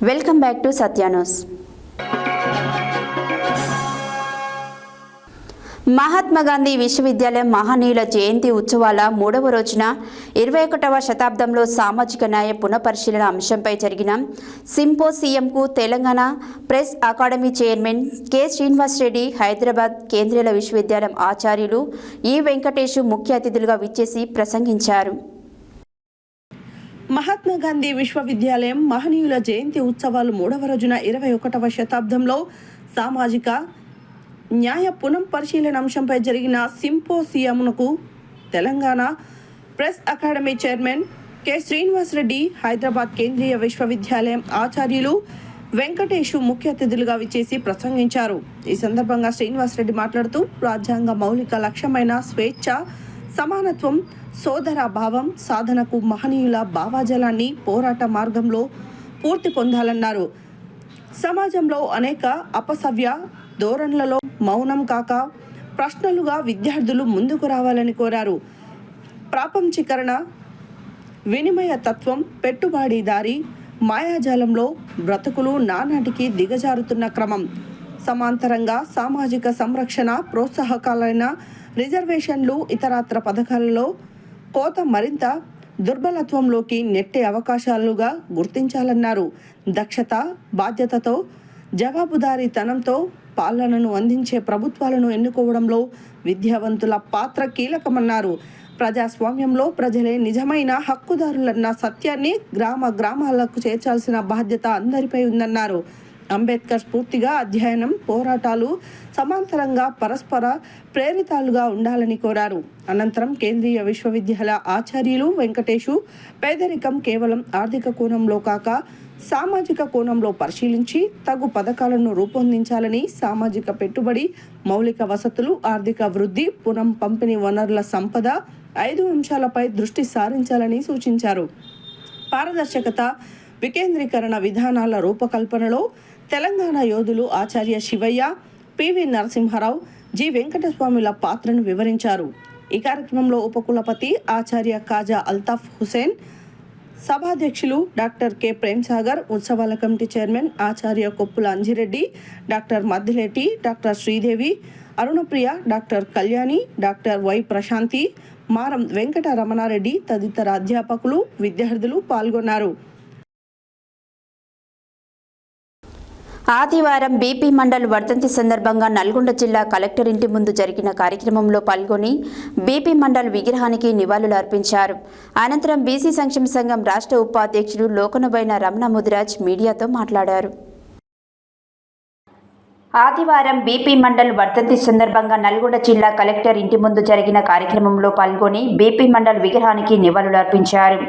Welcome back to Satya News. Mahatma Gandhi విశ్వవిద్యాలయం మహనీయుల జయంతి ఉత్సవాల 3వ రోజున 21వ శతాబ్దంలో సామాజిక న్యాయ పునఃపరిశీలన అంశంపై జరిగిన సింపోసియంకు Telangana press academy chairman K. Srinivas Reddy, Hyderabad కేంద్రీయ విశ్వవిద్యాలయం ఆచార్యులు ఈ. వెంకటేష్ ముఖ్య అతిథులుగా విచ్చేసి ప్రసంగించారు. మహాత్మా గాంధీ విశ్వవిద్యాలయం మహనీయుల జయంతి ఉత్సవాలు 3వ రోజున 21వ శతాబ్దంలో సామాజిక న్యాయ పునఃపరిశీలన అంశంపై జరిగిన సింపోసియంకు Telangana press academy chairman K. Srinivas Reddy, Hyderabad కేంద్రీయ విశ్వవిద్యాలయం ఆచార్యులు వెంకటేష్ ముఖ్య అతిథులుగా విచ్చేసి ప్రసంగించారు. ఈ సందర్భంగా శ్రీనివాస్ రెడ్డి మాట్లాడుతూ రాజ్యాంగ మౌలిక లక్ష్యమైన స్వేచ్ఛ, సమానత్వం, సోదర భావం సాధనకు మహనీయుల భావాజలాన్ని పోరాట మార్గంలో పూర్తి పొందాలన్నారు. సమాజంలో అనేక అపసవ్య ధోరణులలో మౌనం కాక ప్రశ్నలుగా విద్యార్థులు ముందుకు రావాలని కోరారు. ప్రాపంచీకరణ, వినిమయ తత్వం, పెట్టుబడిదారీ మాయాజాలంలో బ్రతుకులు నానాటికి దిగజారుతున్న క్రమం, సమాంతరంగా సామాజిక సంరక్షణ ప్రోత్సాహకాలైన రిజర్వేషన్లు, ఇతరత్ర పథకాలలో కోత మరింత దుర్బలత్వంలోకి నెట్టే అవకాశాలుగా గుర్తించాలన్నారు. దక్షత, బాధ్యతతో, జవాబుదారీతనంతో పాలనను అందించే ప్రభుత్వాలను ఎన్నుకోవడంలో విద్యావంతుల పాత్ర కీలకమన్నారు. ప్రజాస్వామ్యంలో ప్రజలే నిజమైన హక్కుదారులన్న సత్యాన్ని గ్రామాలకు చేర్చాల్సిన బాధ్యత అందరిపై ఉందన్నారు. అంబేద్కర్ స్ఫూర్తిగా అధ్యయనం, పోరాటాలు సమాంతరంగా పరస్పర ప్రేరితాలుగా ఉండాలని కోరారు. అనంతరం కేంద్రీయ విశ్వవిద్యాలయ ఆచార్యులు వెంకటేషు పేదరికం కేవలం ఆర్థిక కోణంలో కాక సామాజిక కోణంలో పరిశీలించి తగు పథకాలను రూపొందించాలని, సామాజిక పెట్టుబడి, మౌలిక వసతులు, ఆర్థిక వృద్ధి, పునః పంపిణీ వనరుల సంపద 5 అంశాలపై దృష్టి సారించాలని సూచించారు. పారదర్శకత, వికేంద్రీకరణ విధానాల రూపకల్పనలో తెలంగాణ యోధులు ఆచార్య శివయ్య, పివి నరసింహారావు, జి. వెంకటస్వామిల పాత్రను వివరించారు. ఈ కార్యక్రమంలో ఉపకులపతి ఆచార్య కాజా అల్తాఫ్ హుసేన్, సభాధ్యక్షులు డాక్టర్ కె. ప్రేమ్సాగర్, ఉత్సవాల కమిటీ చైర్మన్ ఆచార్య Koppula Anjireddy, doctor Maddileti, doctor Sridevi, Arunapriya, doctor Kalyani, doctor Y. Prashanti, Maram Venkata Ramanareddy తదితర అధ్యాపకులు, విద్యార్థులు పాల్గొన్నారు. ఆదివారం బీపీ మండల్ వర్ధంతి సందర్భంగా నల్గొండ జిల్లా కలెక్టర్ ఇంటి ముందు జరిగిన కార్యక్రమంలో పాల్గొని బీపీ మండల్ విగ్రహానికి నివాళులు అర్పించారు. అనంతరం బీసీ సంక్షేమ సంఘం రాష్ట్ర ఉపాధ్యక్షుడు లోకనబైన రమణ ముదిరాజ్ మీడియాతో మాట్లాడారు. ఆదివారం బీపీ మండల్ వర్ధంతి సందర్భంగా నల్గొండ జిల్లా కలెక్టర్ ఇంటి ముందు జరిగిన కార్యక్రమంలో పాల్గొని బీపీ మండల్ విగ్రహానికి నివాళులు అర్పించారు.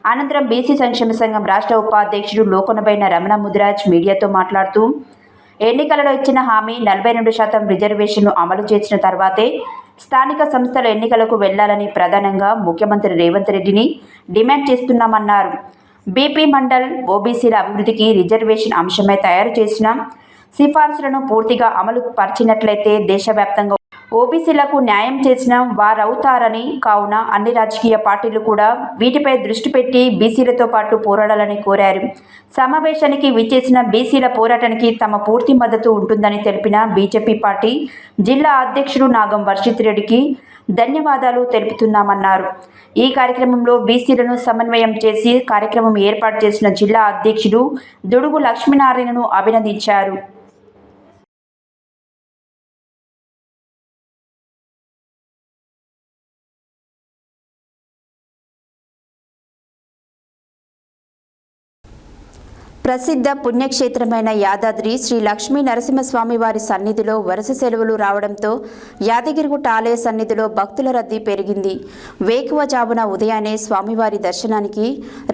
అనంతరం బీసీ సంక్షేమ సంఘం రాష్ట్ర ఉపాధ్యక్షుడు లోకనబైన రమణ ముదిరాజ్ మీడియాతో మాట్లాడుతూ ఎన్నికలలో ఇచ్చిన హామీ 42% రిజర్వేషన్ను అమలు చేసిన తర్వాతే స్థానిక సంస్థల ఎన్నికలకు వెళ్లాలని ప్రధానంగా ముఖ్యమంత్రి రేవంత్ రెడ్డిని డిమాండ్ చేస్తున్నామన్నారు. బీపీ మండల్ ఓబీసీల అభివృద్ధికి రిజర్వేషన్ అంశమై తయారు చేసిన సిఫార్సులను పూర్తిగా అమలు పరిచినట్లయితే దేశవ్యాప్తంగా ఓబీసీలకు న్యాయం చేసిన వారవుతారని, కావున అన్ని రాజకీయ పార్టీలు కూడా వీటిపై దృష్టి పెట్టి బీసీలతో పాటు పోరాడాలని కోరారు. సమావేశానికి విచ్చేసిన బీసీల పోరాటానికి తమ పూర్తి మద్దతు ఉంటుందని తెలిపిన బీజేపీ పార్టీ జిల్లా అధ్యక్షుడు నాగం వర్షిత్ రెడ్డికి ధన్యవాదాలు తెలుపుతున్నామన్నారు. ఈ కార్యక్రమంలో బీసీలను సమన్వయం చేసి కార్యక్రమం ఏర్పాటు చేసిన జిల్లా అధ్యక్షుడు దుడుగు లక్ష్మీనారాయణను అభినందించారు. ప్రసిద్ధ పుణ్యక్షేత్రమైన యాదాద్రి శ్రీ లక్ష్మీ నరసింహస్వామి వారి సన్నిధిలో వరుస సెలవులు రావడంతో యాదగిరిగుట్ట ఆలయ సన్నిధిలో భక్తుల రద్దీ పెరిగింది. వేకువజామున ఉదయాన్నే స్వామివారి దర్శనానికి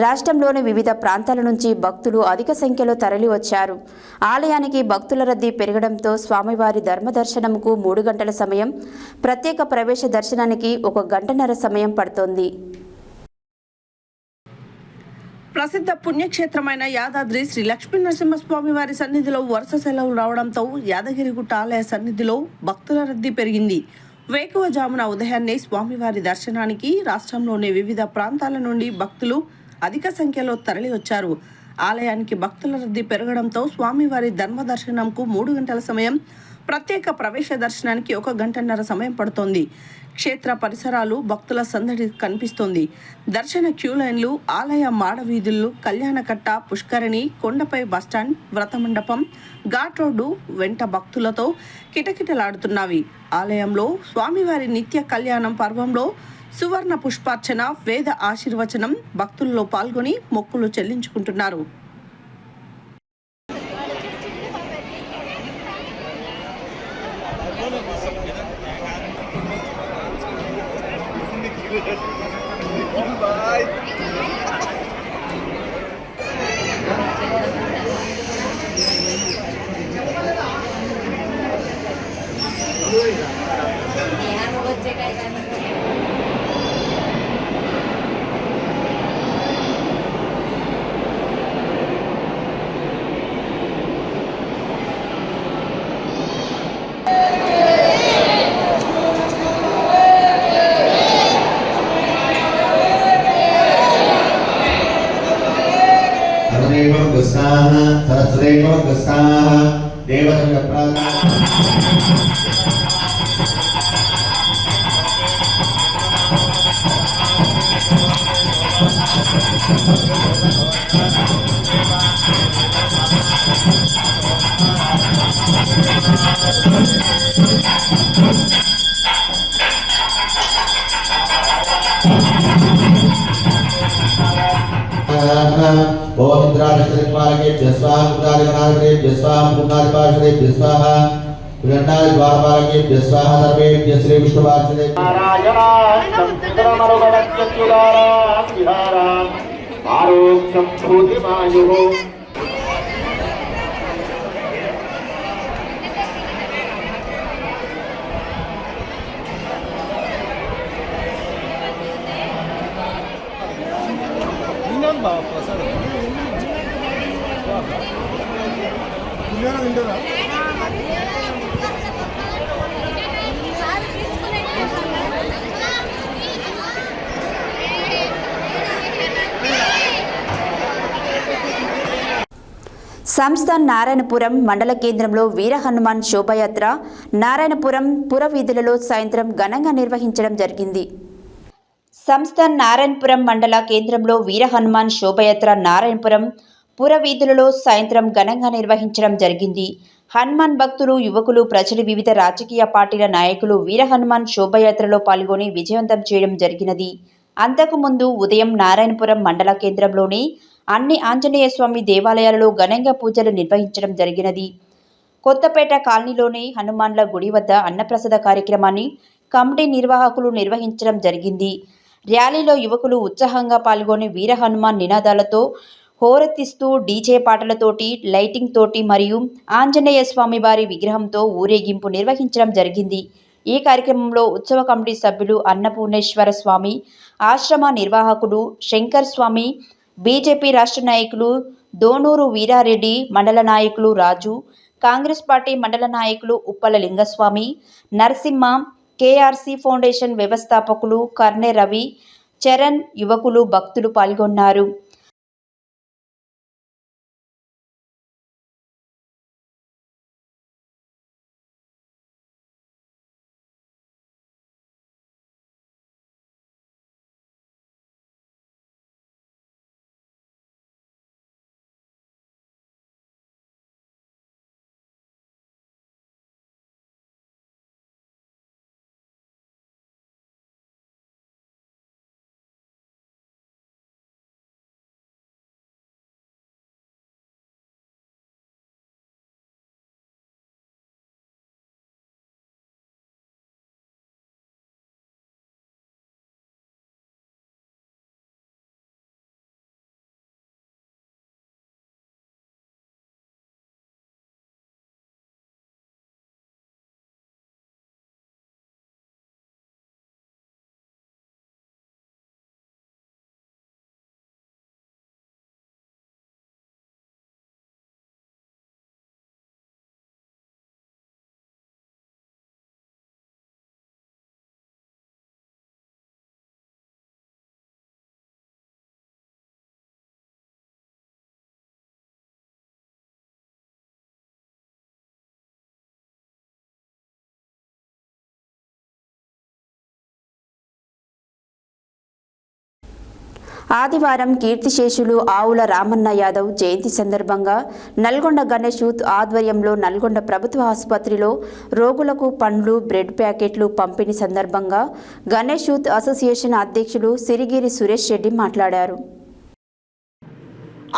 రాష్ట్రంలోని వివిధ ప్రాంతాల నుంచి భక్తులు అధిక సంఖ్యలో తరలివచ్చారు. ఆలయానికి భక్తుల రద్దీ పెరగడంతో స్వామివారి ధర్మదర్శనంకు 3 గంటల సమయం, ప్రత్యేక ప్రవేశ దర్శనానికి 1 గంటన్నర సమయం పడుతోంది. ప్రసిద్ధ పుణ్యక్షేత్రమైన యాదాద్రి శ్రీ లక్ష్మీ నరసింహస్వామి వారి సన్నిధిలో వరుస సెలవులు రావడంతో యాదగిరిగుట్ట ఆలయ సన్నిధిలో భక్తుల రద్దీ పెరిగింది. వేకువజామున ఉదయాన్నే స్వామివారి దర్శనానికి రాష్ట్రంలోని వివిధ ప్రాంతాల నుండి భక్తులు అధిక సంఖ్యలో తరలి వచ్చారు. ఆలయానికి భక్తుల రద్దీ పెరగడంతో స్వామివారి ధర్మదర్శనంకు 3 గంటల సమయం, ప్రత్యేక ప్రవేశ దర్శనానికి 1 గంటన్నర సమయం పడుతోంది. క్షేత్ర పరిసరాలు భక్తుల సందడి కనిపిస్తోంది. దర్శన క్యూ లైన్లు, ఆలయ మాడవీధులు, కళ్యాణకట్ట, పుష్కరిణి, కొండపై బస్టాండ్, వ్రతమండపం, ఘాట్ రోడ్డు వెంట భక్తులతో కిటకిటలాడుతున్నవి. ఆలయంలో స్వామివారి నిత్య కళ్యాణం పర్వంలో సువర్ణ పుష్పార్చన, వేద ఆశీర్వచనం భక్తుల్లో పాల్గొని మొక్కులు చెల్లించుకుంటున్నారు. ओम इंद्रादित्य स्वाहा मुद्रादिगणादित्य स्वाहा मुद्रादिपार्षदेभ्य स्वाहा विरण्डादिद्वारपालकेभ्य स्वाहा सर्वेभ्यः श्री विष्णुवासुदेव नारायणाख्यं सुंदरमरुगणत्यच्युतारां विहाराम् आरोग्यं भूतिमायुः సంస్థ నారాయణపురం మండల కేంద్రంలో వీర హనుమాన్ శోభాయాత్ర నారాయణపురం పురవీధులలో సాయంత్రం ఘనంగా నిర్వహించడం జరిగింది. సంస్థ నారాయణపురం మండల కేంద్రంలో వీర హనుమాన్ శోభాయాత్ర నారాయణపురం పురవీధులలో సాయంత్రం ఘనంగా నిర్వహించడం జరిగింది. హనుమాన్ భక్తులు, యువకులు, ప్రజలు, వివిధ రాజకీయ పార్టీల నాయకులు వీర హనుమాన్ శోభాయాత్రలో పాల్గొని విజయవంతం చేయడం జరిగినది. అంతకుముందు ఉదయం నారాయణపురం మండల కేంద్రంలోని అన్ని ఆంజనేయ స్వామి దేవాలయాలలో ఘనంగా పూజలు నిర్వహించడం జరిగినది. కొత్తపేట కాలనీలోని హనుమాన్ల గుడి వద్ద అన్నప్రసాద కార్యక్రమాన్ని కమిటీ నిర్వాహకులు నిర్వహించడం జరిగింది. ర్యాలీలో యువకులు ఉత్సాహంగా పాల్గొని వీర హనుమాన్ నినాదాలతో హోరెత్తిస్తూ డీజే పాటలతోటి, లైటింగ్ తోటి మరియు ఆంజనేయ స్వామి వారి విగ్రహంతో ఊరేగింపు నిర్వహించడం జరిగింది. ఈ కార్యక్రమంలో ఉత్సవ కమిటీ సభ్యులు అన్నపూర్ణేశ్వర స్వామి, ఆశ్రమ నిర్వాహకుడు శంకర్ స్వామి, బీజేపీ రాష్ట్ర నాయకులు దోనూరు వీరారెడ్డి, మండల నాయకులు రాజు, కాంగ్రెస్ పార్టీ మండల నాయకులు ఉప్పల లింగస్వామి, నరసింహ, కేఆర్సీ ఫౌండేషన్ వ్యవస్థాపకులు కర్నె రవి, చరణ్, యువకులు, భక్తులు పాల్గొన్నారు. ఆదివారం కీర్తిశేషులు ఆవుల రామన్న యాదవ్ జయంతి సందర్భంగా నల్గొండ గణేష్ యూత్ ఆధ్వర్యంలో నల్గొండ ప్రభుత్వ ఆసుపత్రిలో రోగులకు పండ్లు, బ్రెడ్ ప్యాకెట్లు పంపిణీ సందర్భంగా గణేష్ యూత్ అసోసియేషన్ అధ్యక్షులు సిరిగిరి సురేష్ రెడ్డి మాట్లాడారు.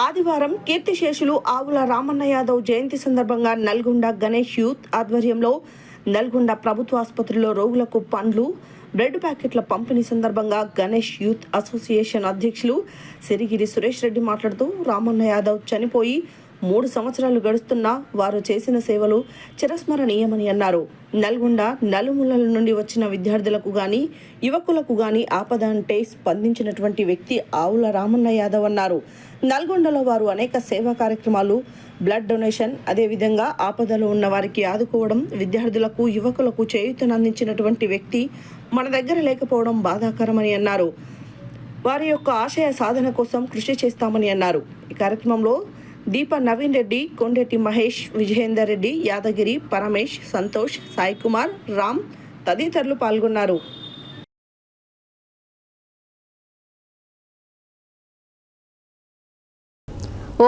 ఆదివారం కీర్తిశేషులు ఆవుల రామన్న యాదవ్ జయంతి సందర్భంగా నల్గొండ గణేష్ యూత్ ఆధ్వర్యంలో నల్గొండ ప్రభుత్వ ఆసుపత్రిలో రోగులకు పండ్లు, బ్రెడ్ ప్యాకెట్ల పంపిణీ సందర్భంగా గణేష్ యూత్ అసోసియేషన్ అధ్యక్షులు సిరిగిరి సురేష్ రెడ్డి మాట్లాడుతూ, రామన్న యాదవ్ చనిపోయి 3 సంవత్సరాలు గడుస్తున్నా వారు చేసిన సేవలు చిరస్మరణీయమని అన్నారు. నల్గొండ నలుమూలల నుండి వచ్చిన విద్యార్థులకు గాని యువకులకు గాని ఆపద అంటే స్పందించినటువంటి వ్యక్తి ఆవుల రామన్న యాదవ్ అన్నారు. నల్గొండలో వారు అనేక సేవా కార్యక్రమాలు, బ్లడ్ డొనేషన్, అదేవిధంగా ఆపదలో ఉన్న వారికి ఆదుకోవడం, విద్యార్థులకు యువకులకు చేయూతనందించినటువంటి వ్యక్తి మన దగ్గర లేకపోవడం బాధాకరమని అన్నారు. వారి యొక్క ఆశయ సాధన కోసం కృషి చేస్తామని అన్నారు. ఈ కార్యక్రమంలో దీప నవీన్ రెడ్డి, కొండెట్టి మహేష్, విజయేందర్ రెడ్డి, యాదగిరి, పరమేష్, సంతోష్, సాయి కుమార్, రామ్ తదితరులు పాల్గొన్నారు.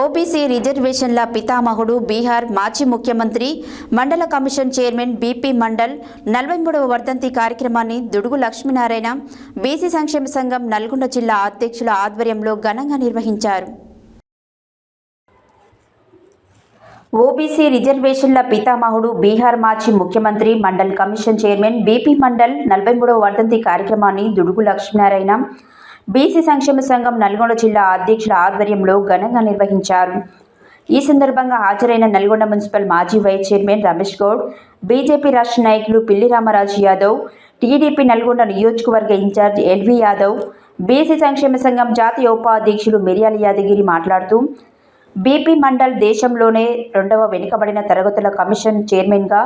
ఓబీసీ రిజర్వేషన్ల పితామహుడు, బీహార్ మాజీ ముఖ్యమంత్రి, మండల కమిషన్ చైర్మన్ బీపీ మండల్ 43వ వర్ధంతి కార్యక్రమాన్ని దుడుగు లక్ష్మీనారాయణ బీసీ సంక్షేమ సంఘం నల్గొండ జిల్లా అధ్యక్షుల ఆధ్వర్యంలో ఘనంగా నిర్వహించారు. ఓబీసీ రిజర్వేషన్ల పితామహుడు, బీహార్ మాజీ ముఖ్యమంత్రి, Mandal commission chairman BP Mandal 43వ వర్ధంతి కార్యక్రమాన్ని దుడుగు లక్ష్మీనారాయణ బీసీ సంక్షేమ సంఘం నల్గొండ జిల్లా అధ్యక్షుల ఆధ్వర్యంలో ఘనంగా నిర్వహించారు. ఈ సందర్భంగా హాజరైన నల్గొండ మున్సిపల్ మాజీ vice chairman Ramesh Goud, BJP రాష్ట్ర నాయకులు పిల్లి రామరాజు యాదవ్, టీడీపీ నల్గొండ నియోజకవర్గ ఇన్ఛార్జ్ ఎల్వి యాదవ్, బీసీ సంక్షేమ సంఘం జాతీయ ఉపాధ్యక్షులు మిర్యాల యాదగిరి మాట్లాడుతూ, బీపీ మండల్ దేశంలోనే 2వ వెనుకబడిన తరగతుల కమిషన్ చైర్మన్గా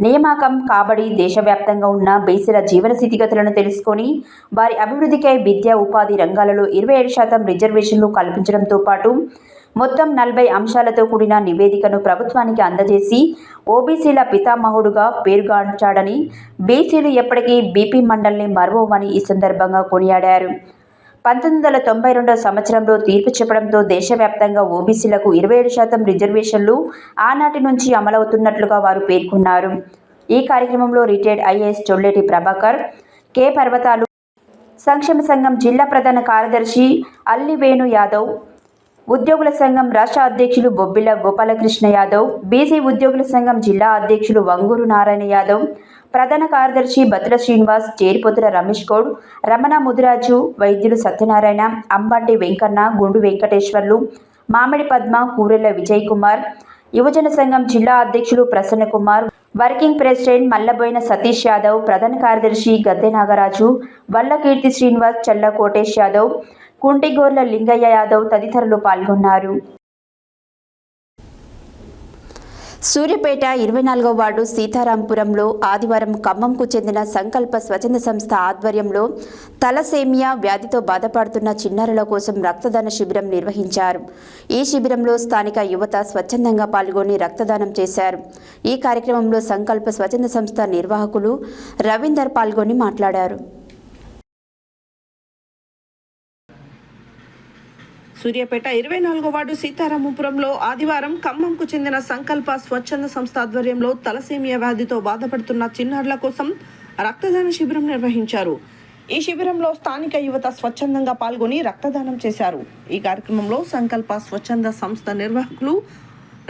నియామకం కాబడి దేశవ్యాప్తంగా ఉన్న బీసీల జీవన స్థితిగతులను తెలుసుకొని వారి అభివృద్ధికై విద్యా, ఉపాధి రంగాలలో 27% రిజర్వేషన్లు కల్పించడంతో పాటు మొత్తం 40 అంశాలతో కూడిన నివేదికను ప్రభుత్వానికి అందజేసి ఓబీసీల పితామహుడుగా పేరుగాంచాడని, బీసీలు ఎప్పటికీ బీపీ మండల్ని మరవమని ఈ సందర్భంగా కొనియాడారు. 1992 సంవత్సరంలో తీర్పు చెప్పడంతో దేశవ్యాప్తంగా ఓబీసీలకు 27% రిజర్వేషన్లు ఆనాటి నుంచి అమలవుతున్నట్లుగా వారు పేర్కొన్నారు. ఈ కార్యక్రమంలో retired IAS Cholleti Prabhakar, K పర్వతాలు, సంక్షేమ సంఘం జిల్లా ప్రధాన కార్యదర్శి అల్లివేణు యాదవ్, ఉద్యోగుల సంఘం రాష్ట్ర అధ్యక్షులు బొబ్బిల గోపాలకృష్ణ యాదవ్, బీసీ ఉద్యోగుల సంఘం జిల్లా అధ్యక్షులు వంగూరు నారాయణ యాదవ్, ప్రధాన కార్యదర్శి బతుల శ్రీనివాస్, చేరిపోతుల రమేష్ గౌడ్, రమణ ముదిరాజు, వైద్యులు సత్యనారాయణ, అంబంటి వెంకన్న, గుండు వెంకటేశ్వర్లు, మామిడి పద్మ, కూరెళ్ల విజయ్ కుమార్, యువజన సంఘం జిల్లా అధ్యక్షులు ప్రసన్న కుమార్, వర్కింగ్ ప్రెసిడెంట్ మల్లబోయిన సతీష్ యాదవ్, ప్రధాన కార్యదర్శి గద్దె నాగరాజు, వల్ల కీర్తి శ్రీనివాస్, చల్ల కోటేష్ యాదవ్, కుంటిగోర్ల లింగయ్య యాదవ్ తదితరులు పాల్గొన్నారు. సూర్యాపేట 24వ వార్డు సీతారాంపురంలో ఆదివారం ఖమ్మంకు చెందిన సంకల్ప స్వచ్ఛంద సంస్థ ఆధ్వర్యంలో తలసేమియా వ్యాధితో బాధపడుతున్న చిన్నారుల కోసం రక్తదాన శిబిరం నిర్వహించారు. ఈ శిబిరంలో స్థానిక యువత స్వచ్ఛందంగా పాల్గొని రక్తదానం చేశారు. ఈ కార్యక్రమంలో సంకల్ప స్వచ్ఛంద సంస్థ నిర్వాహకులు రవీందర్ పాల్గొని మాట్లాడారు. సూర్యాపేట 24వ వార్డు సీతారామపురంలో ఆదివారం ఖమ్మంకు చెందిన సంకల్ప స్వచ్ఛంద సంస్థ ఆధ్వర్యంలో తలసేమియా వ్యాధితో బాధపడుతున్న చిన్నారుల కోసం రక్తదాన శిబిరం నిర్వహించారు. ఈ శిబిరంలో స్థానిక యువత స్వచ్ఛందంగా పాల్గొని రక్తదానం చేశారు. ఈ కార్యక్రమంలో సంకల్ప స్వచ్ఛంద సంస్థ నిర్వాహకులు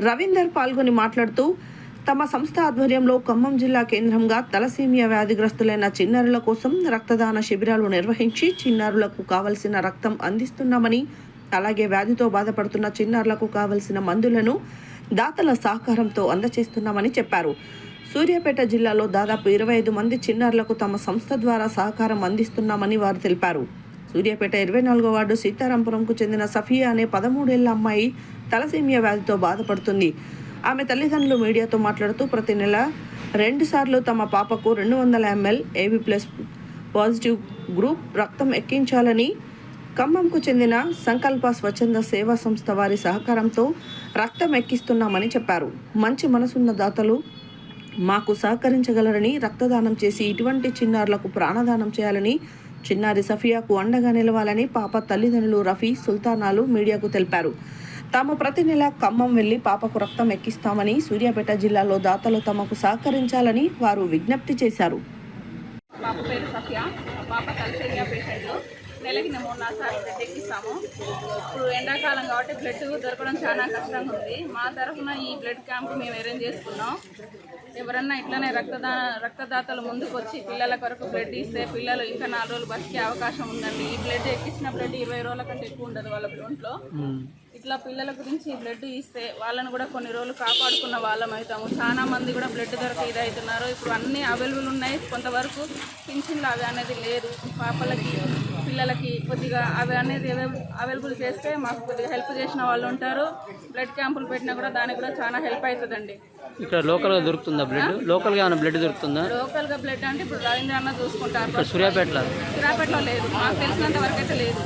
రవీందర్ పాల్గొని మాట్లాడుతూ, తమ సంస్థ ఆధ్వర్యంలో ఖమ్మం జిల్లా కేంద్రంగా తలసేమియా వ్యాధిగ్రస్తులైన చిన్నారుల కోసం రక్తదాన శిబిరాలు నిర్వహించి చిన్నారులకు కావలసిన రక్తం అందిస్తున్నామని, అలాగే వ్యాధితో బాధపడుతున్న చిన్నారులకు కావలసిన మందులను దాతల సహకారంతో అందజేస్తున్నామని చెప్పారు. సూర్యాపేట జిల్లాలో దాదాపు 25 మంది చిన్నారులకు తమ సంస్థ ద్వారా సహకారం అందిస్తున్నామని వారు తెలిపారు. సూర్యాపేట 24వ వార్డు సీతారాంపురంకు చెందిన సఫియా అనే 13 ఏళ్ల అమ్మాయి తలసేమియా వ్యాధితో బాధపడుతుంది. ఆమె తల్లిదండ్రులు మీడియాతో మాట్లాడుతూ, ప్రతి నెల 2 సార్లు తమ పాపకు 200 ml AB+ పాజిటివ్ గ్రూప్ రక్తం ఎక్కించాలని ఖమ్మంకు చెందిన సంకల్ప స్వచ్ఛంద సేవా సంస్థ వారి సహకారంతో రక్తం ఎక్కిస్తున్నామని చెప్పారు. మంచి మనసున్న దాతలు మాకు సహకరించగలరని, రక్తదానం చేసి ఇటువంటి చిన్నారులకు ప్రాణదానం చేయాలని చిన్నారి సఫియాకు అండగా నిలవాలని పాప తల్లిదండ్రులు రఫీ, సుల్తానాలు మీడియాకు తెలిపారు. తాము ప్రతి నెల ఖమ్మం వెళ్లి పాపకు రక్తం ఎక్కిస్తామని, సూర్యాపేట జిల్లాలో దాతలు తమకు సహకరించాలని వారు విజ్ఞప్తి చేశారు. పాప పేరు సఫియా. పాప తలసేమియా పేషెంట్. నెలకి 3-4 సార్లు బ్లడ్ ఎక్కిస్తాము. ఇప్పుడు ఎండాకాలం కాబట్టి బ్లడ్ దొరకడం చాలా కష్టంగా ఉంది. మా తరఫున ఈ బ్లడ్ క్యాంప్ మేము అరేంజ్ చేసుకున్నాం. ఎవరన్నా ఇట్లనే రక్తదాతలు ముందుకు వచ్చి పిల్లల కొరకు బ్లడ్ ఇస్తే పిల్లలు ఇంకా 4 రోజులు బతికే అవకాశం ఉందండి. ఈ బ్లడ్ ఎక్కించిన బ్లడ్ 20 రోజుల కంటే ఎక్కువ ఉండదు వాళ్ళ ఒంట్లో. ఇట్లా పిల్లల గురించి బ్లడ్ ఇస్తే వాళ్ళని కూడా కొన్ని రోజులు కాపాడుకున్న వాళ్ళం అవుతాము. చాలా మంది కూడా బ్లడ్ దొరక ఇదవుతున్నారు. ఇప్పుడు అన్నీ అవైలబుల్ ఉన్నాయి. కొంతవరకు పింఛన్లు అవి అనేది లేదు. పాపలకి పిల్లలకి కొద్దిగా అవి అనేది అవైలబుల్ చేస్తే మాకు కొద్దిగా హెల్ప్ చేసిన వాళ్ళు ఉంటారు. బ్లడ్ క్యాంపులు పెట్టినా కూడా దానికి కూడా చాలా హెల్ప్ అవుతుందండి. ఇక్కడ లోకల్గా దొరుకుతుందా బ్లడ్? లోకల్గా ఏమైనా బ్లడ్ దొరుకుతుందా? లోకల్గా బ్లడ్ అంటే ఇప్పుడు రవీంద్ర అన్న చూసుకుంటారు. సూర్యాపేటలో లేదు. మాకు తెలిసినంత వరకు అయితే లేదు.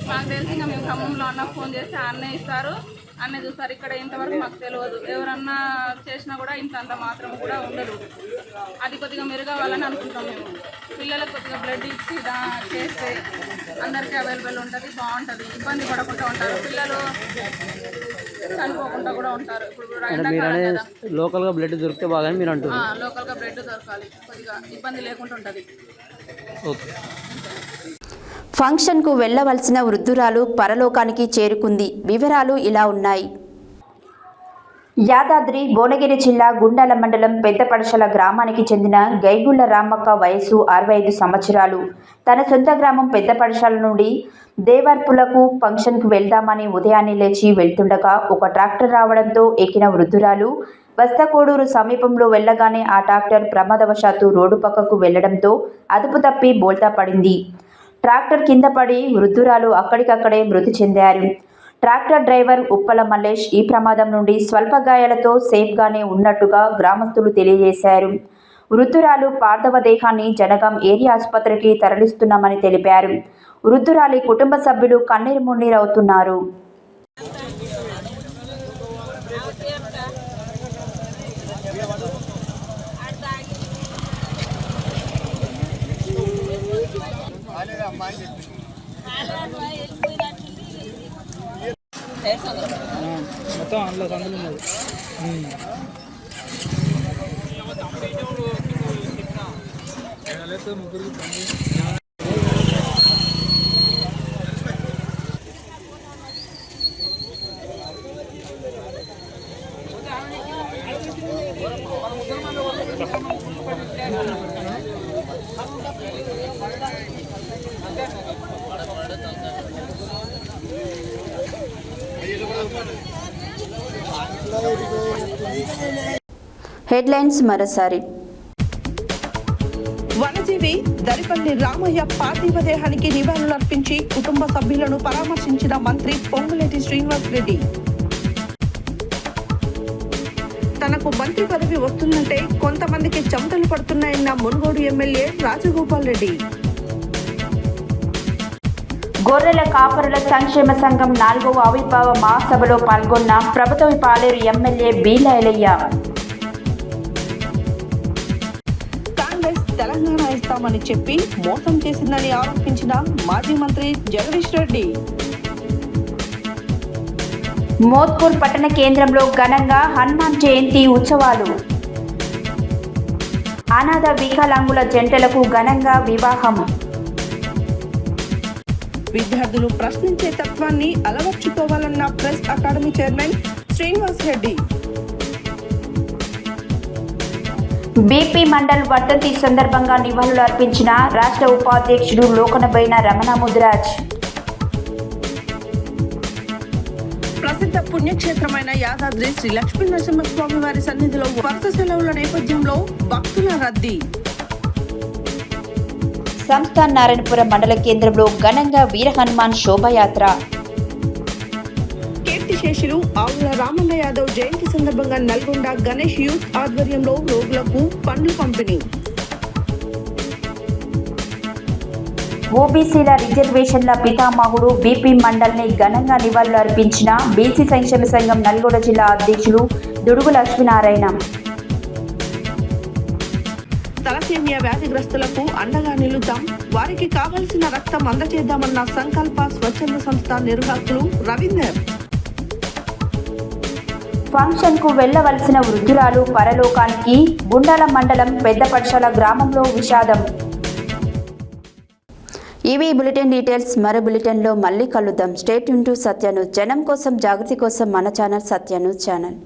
మాకు తెలిసి ఇంకా మేము ఖమ్మంలో అన్న ఫోన్ చేస్తే అన్నయ్య ఇస్తారు, అన్నయ్య చూస్తారు. ఇక్కడ ఇంతవరకు మాకు తెలియదు. ఎవరన్నా చేసినా కూడా ఇంత మాత్రం కూడా ఉండదు. అది కొద్దిగా మెరుగవ్వాలని అనుకుంటాం మేము. పిల్లలకు కొద్దిగా బ్లడ్ ఇచ్చి చేస్తే అందరికీ అవైలబుల్ ఉంటుంది, బాగుంటుంది. ఇబ్బంది పడకుండా ఉంటారు పిల్లలు, చనిపోకుండా కూడా ఉంటారు. ఇప్పుడు లోకల్గా బ్లడ్ దొరికితే బాగా మీరు అంటున్నారు. లోకల్గా బ్లడ్ దొరకాలి, కొద్దిగా ఇబ్బంది లేకుండా ఉంటుంది. ఓకే. ఫంక్షన్కు వెళ్లవలసిన వృద్ధురాలు పరలోకానికి చేరుకుంది. వివరాలు ఇలా ఉన్నాయి. యాదాద్రి భువనగిరి జిల్లా గుండాల మండలం పెద్దపడశల గ్రామానికి చెందిన గైగుళ్ల రామక్క వయసు 65 సంవత్సరాలు. తన సొంత గ్రామం పెద్దపడశల నుండి దేవర్పులకు ఫంక్షన్కు వెళ్దామని ఉదయాన్నే లేచి వెళ్తుండగా ఒక ట్రాక్టర్ రావడంతో ఎక్కిన వృద్ధురాలు వస్తకోడూరు సమీపంలో వెళ్లగానే ఆ ట్రాక్టర్ ప్రమాదవశాత్తు రోడ్డు పక్కకు వెళ్లడంతో అదుపు తప్పి బోల్తా పడింది. ట్రాక్టర్ కింద పడి వృద్ధురాలు అక్కడికక్కడే మృతి చెందారు. ట్రాక్టర్ డ్రైవర్ ఉప్పల మల్లేష్ ఈ ప్రమాదం నుండి స్వల్ప గాయాలతో సేఫ్గానే ఉన్నట్టుగా గ్రామస్తులు తెలియజేశారు. వృద్ధురాలు పార్థవ దేహాన్ని జనగాం ఏరియా ఆసుపత్రికి తరలిస్తున్నామని తెలిపారు. వృద్ధురాలి కుటుంబ సభ్యులు కన్నీరు మున్నీరవుతున్నారు. మొత్తం అందులో ఉన్నది. హెడ్లైన్స్ మరోసారి. వనజీవి దరిపల్లి రామయ్య పార్థివ దేహానికి నివాళులర్పించి కుటుంబ సభ్యులను పరామర్శించిన మంత్రి పొంగులేటి శ్రీనివాస్ రెడ్డి. తనకు మంత్రి పదవి వస్తుందంటే కొంతమందికి చెమటలు పడుతున్నాయన్న మునుగోడు ఎమ్మెల్యే రాజగోపాల్ రెడ్డి. గొర్రెల కాపరుల సంక్షేమ సంఘం 4వ ఆవిర్భావ మహాసభలో పాల్గొన్న ప్రభుత్వ పాలేరు ఎమ్మెల్యే బీలా ఎలయ్య. కాంగ్రెస్ తెలంగాణ ఇస్తామని చెప్పి మోసం చేసిందని ఆరోపించిన మాజీ మంత్రి జగదీష్ రెడ్డి. మోత్కూర్ పట్టణ కేంద్రంలో ఘనంగా హనుమాన్ జయంతి ఉత్సవాలు. అనాథ వికలాంగుల జంటలకు ఘనంగా వివాహం. విద్యార్థులు ప్రశ్నించే తత్వాన్ని అలవర్చుకోవాలన్న press academy chairman Srinivas Reddy. BP Mandal వర్ధంతి సందర్భంగా నివాళులు అర్పించిన రాష్ట్ర ఉపాధ్యక్షుడు లోకనబైన రమణ ముదిరాజ్. ప్రసిద్ధ పుణ్యక్షేత్రమైన యాదాద్రి శ్రీ లక్ష్మీ నరసింహస్వామి వారి సన్నిధిలో వరుస సెలవుల నేపథ్యంలో భక్తుల రద్దీ. సంస్థాన్ నారాయణపురం మండల కేంద్రంలో ఘనంగా వీర హనుమాన్ శోభాయాత్ర. కీర్తిశేషులు ఆవుల రామన్న యాదవ్ జయంతి సందర్భంగా నల్గొండ గణేష్ యూత్ ఆధ్వర్యంలో రోగులకు పండ్లు పంపిణీ. ఓబీసీల రిజర్వేషన్ల పితామహుడు బీపీ మండల్ని ఘనంగా నివాళులు అర్పించిన బీసీ సంక్షేమ సంఘం నల్గొండ జిల్లా అధ్యక్షులు దుడుగు లక్ష్మీనారాయణ. తలసేమియా వ్యాధిగ్రస్తులకు అండగా నిలుద్దాం, వారికి కావలసిన రక్తం అందజేద్దామన్న సంకల్ప స్వచ్ఛంద సంస్థ నిర్వాహకులు రవీందర్. ఫంక్షన్కు వెళ్లవలసిన వృద్ధురాలు పరలోకానికి, గుండాల మండలం పెద్దపక్షల గ్రామంలో విషాదం. ఇవి బులెటిన్ డీటెయిల్స్. మరో బులెటిన్లో మళ్ళీ కలుద్దాం. State Yoon to Satya news. జనం కోసం, జాగృతి కోసం మన ఛానల్ సత్య న్యూస్ ఛానల్.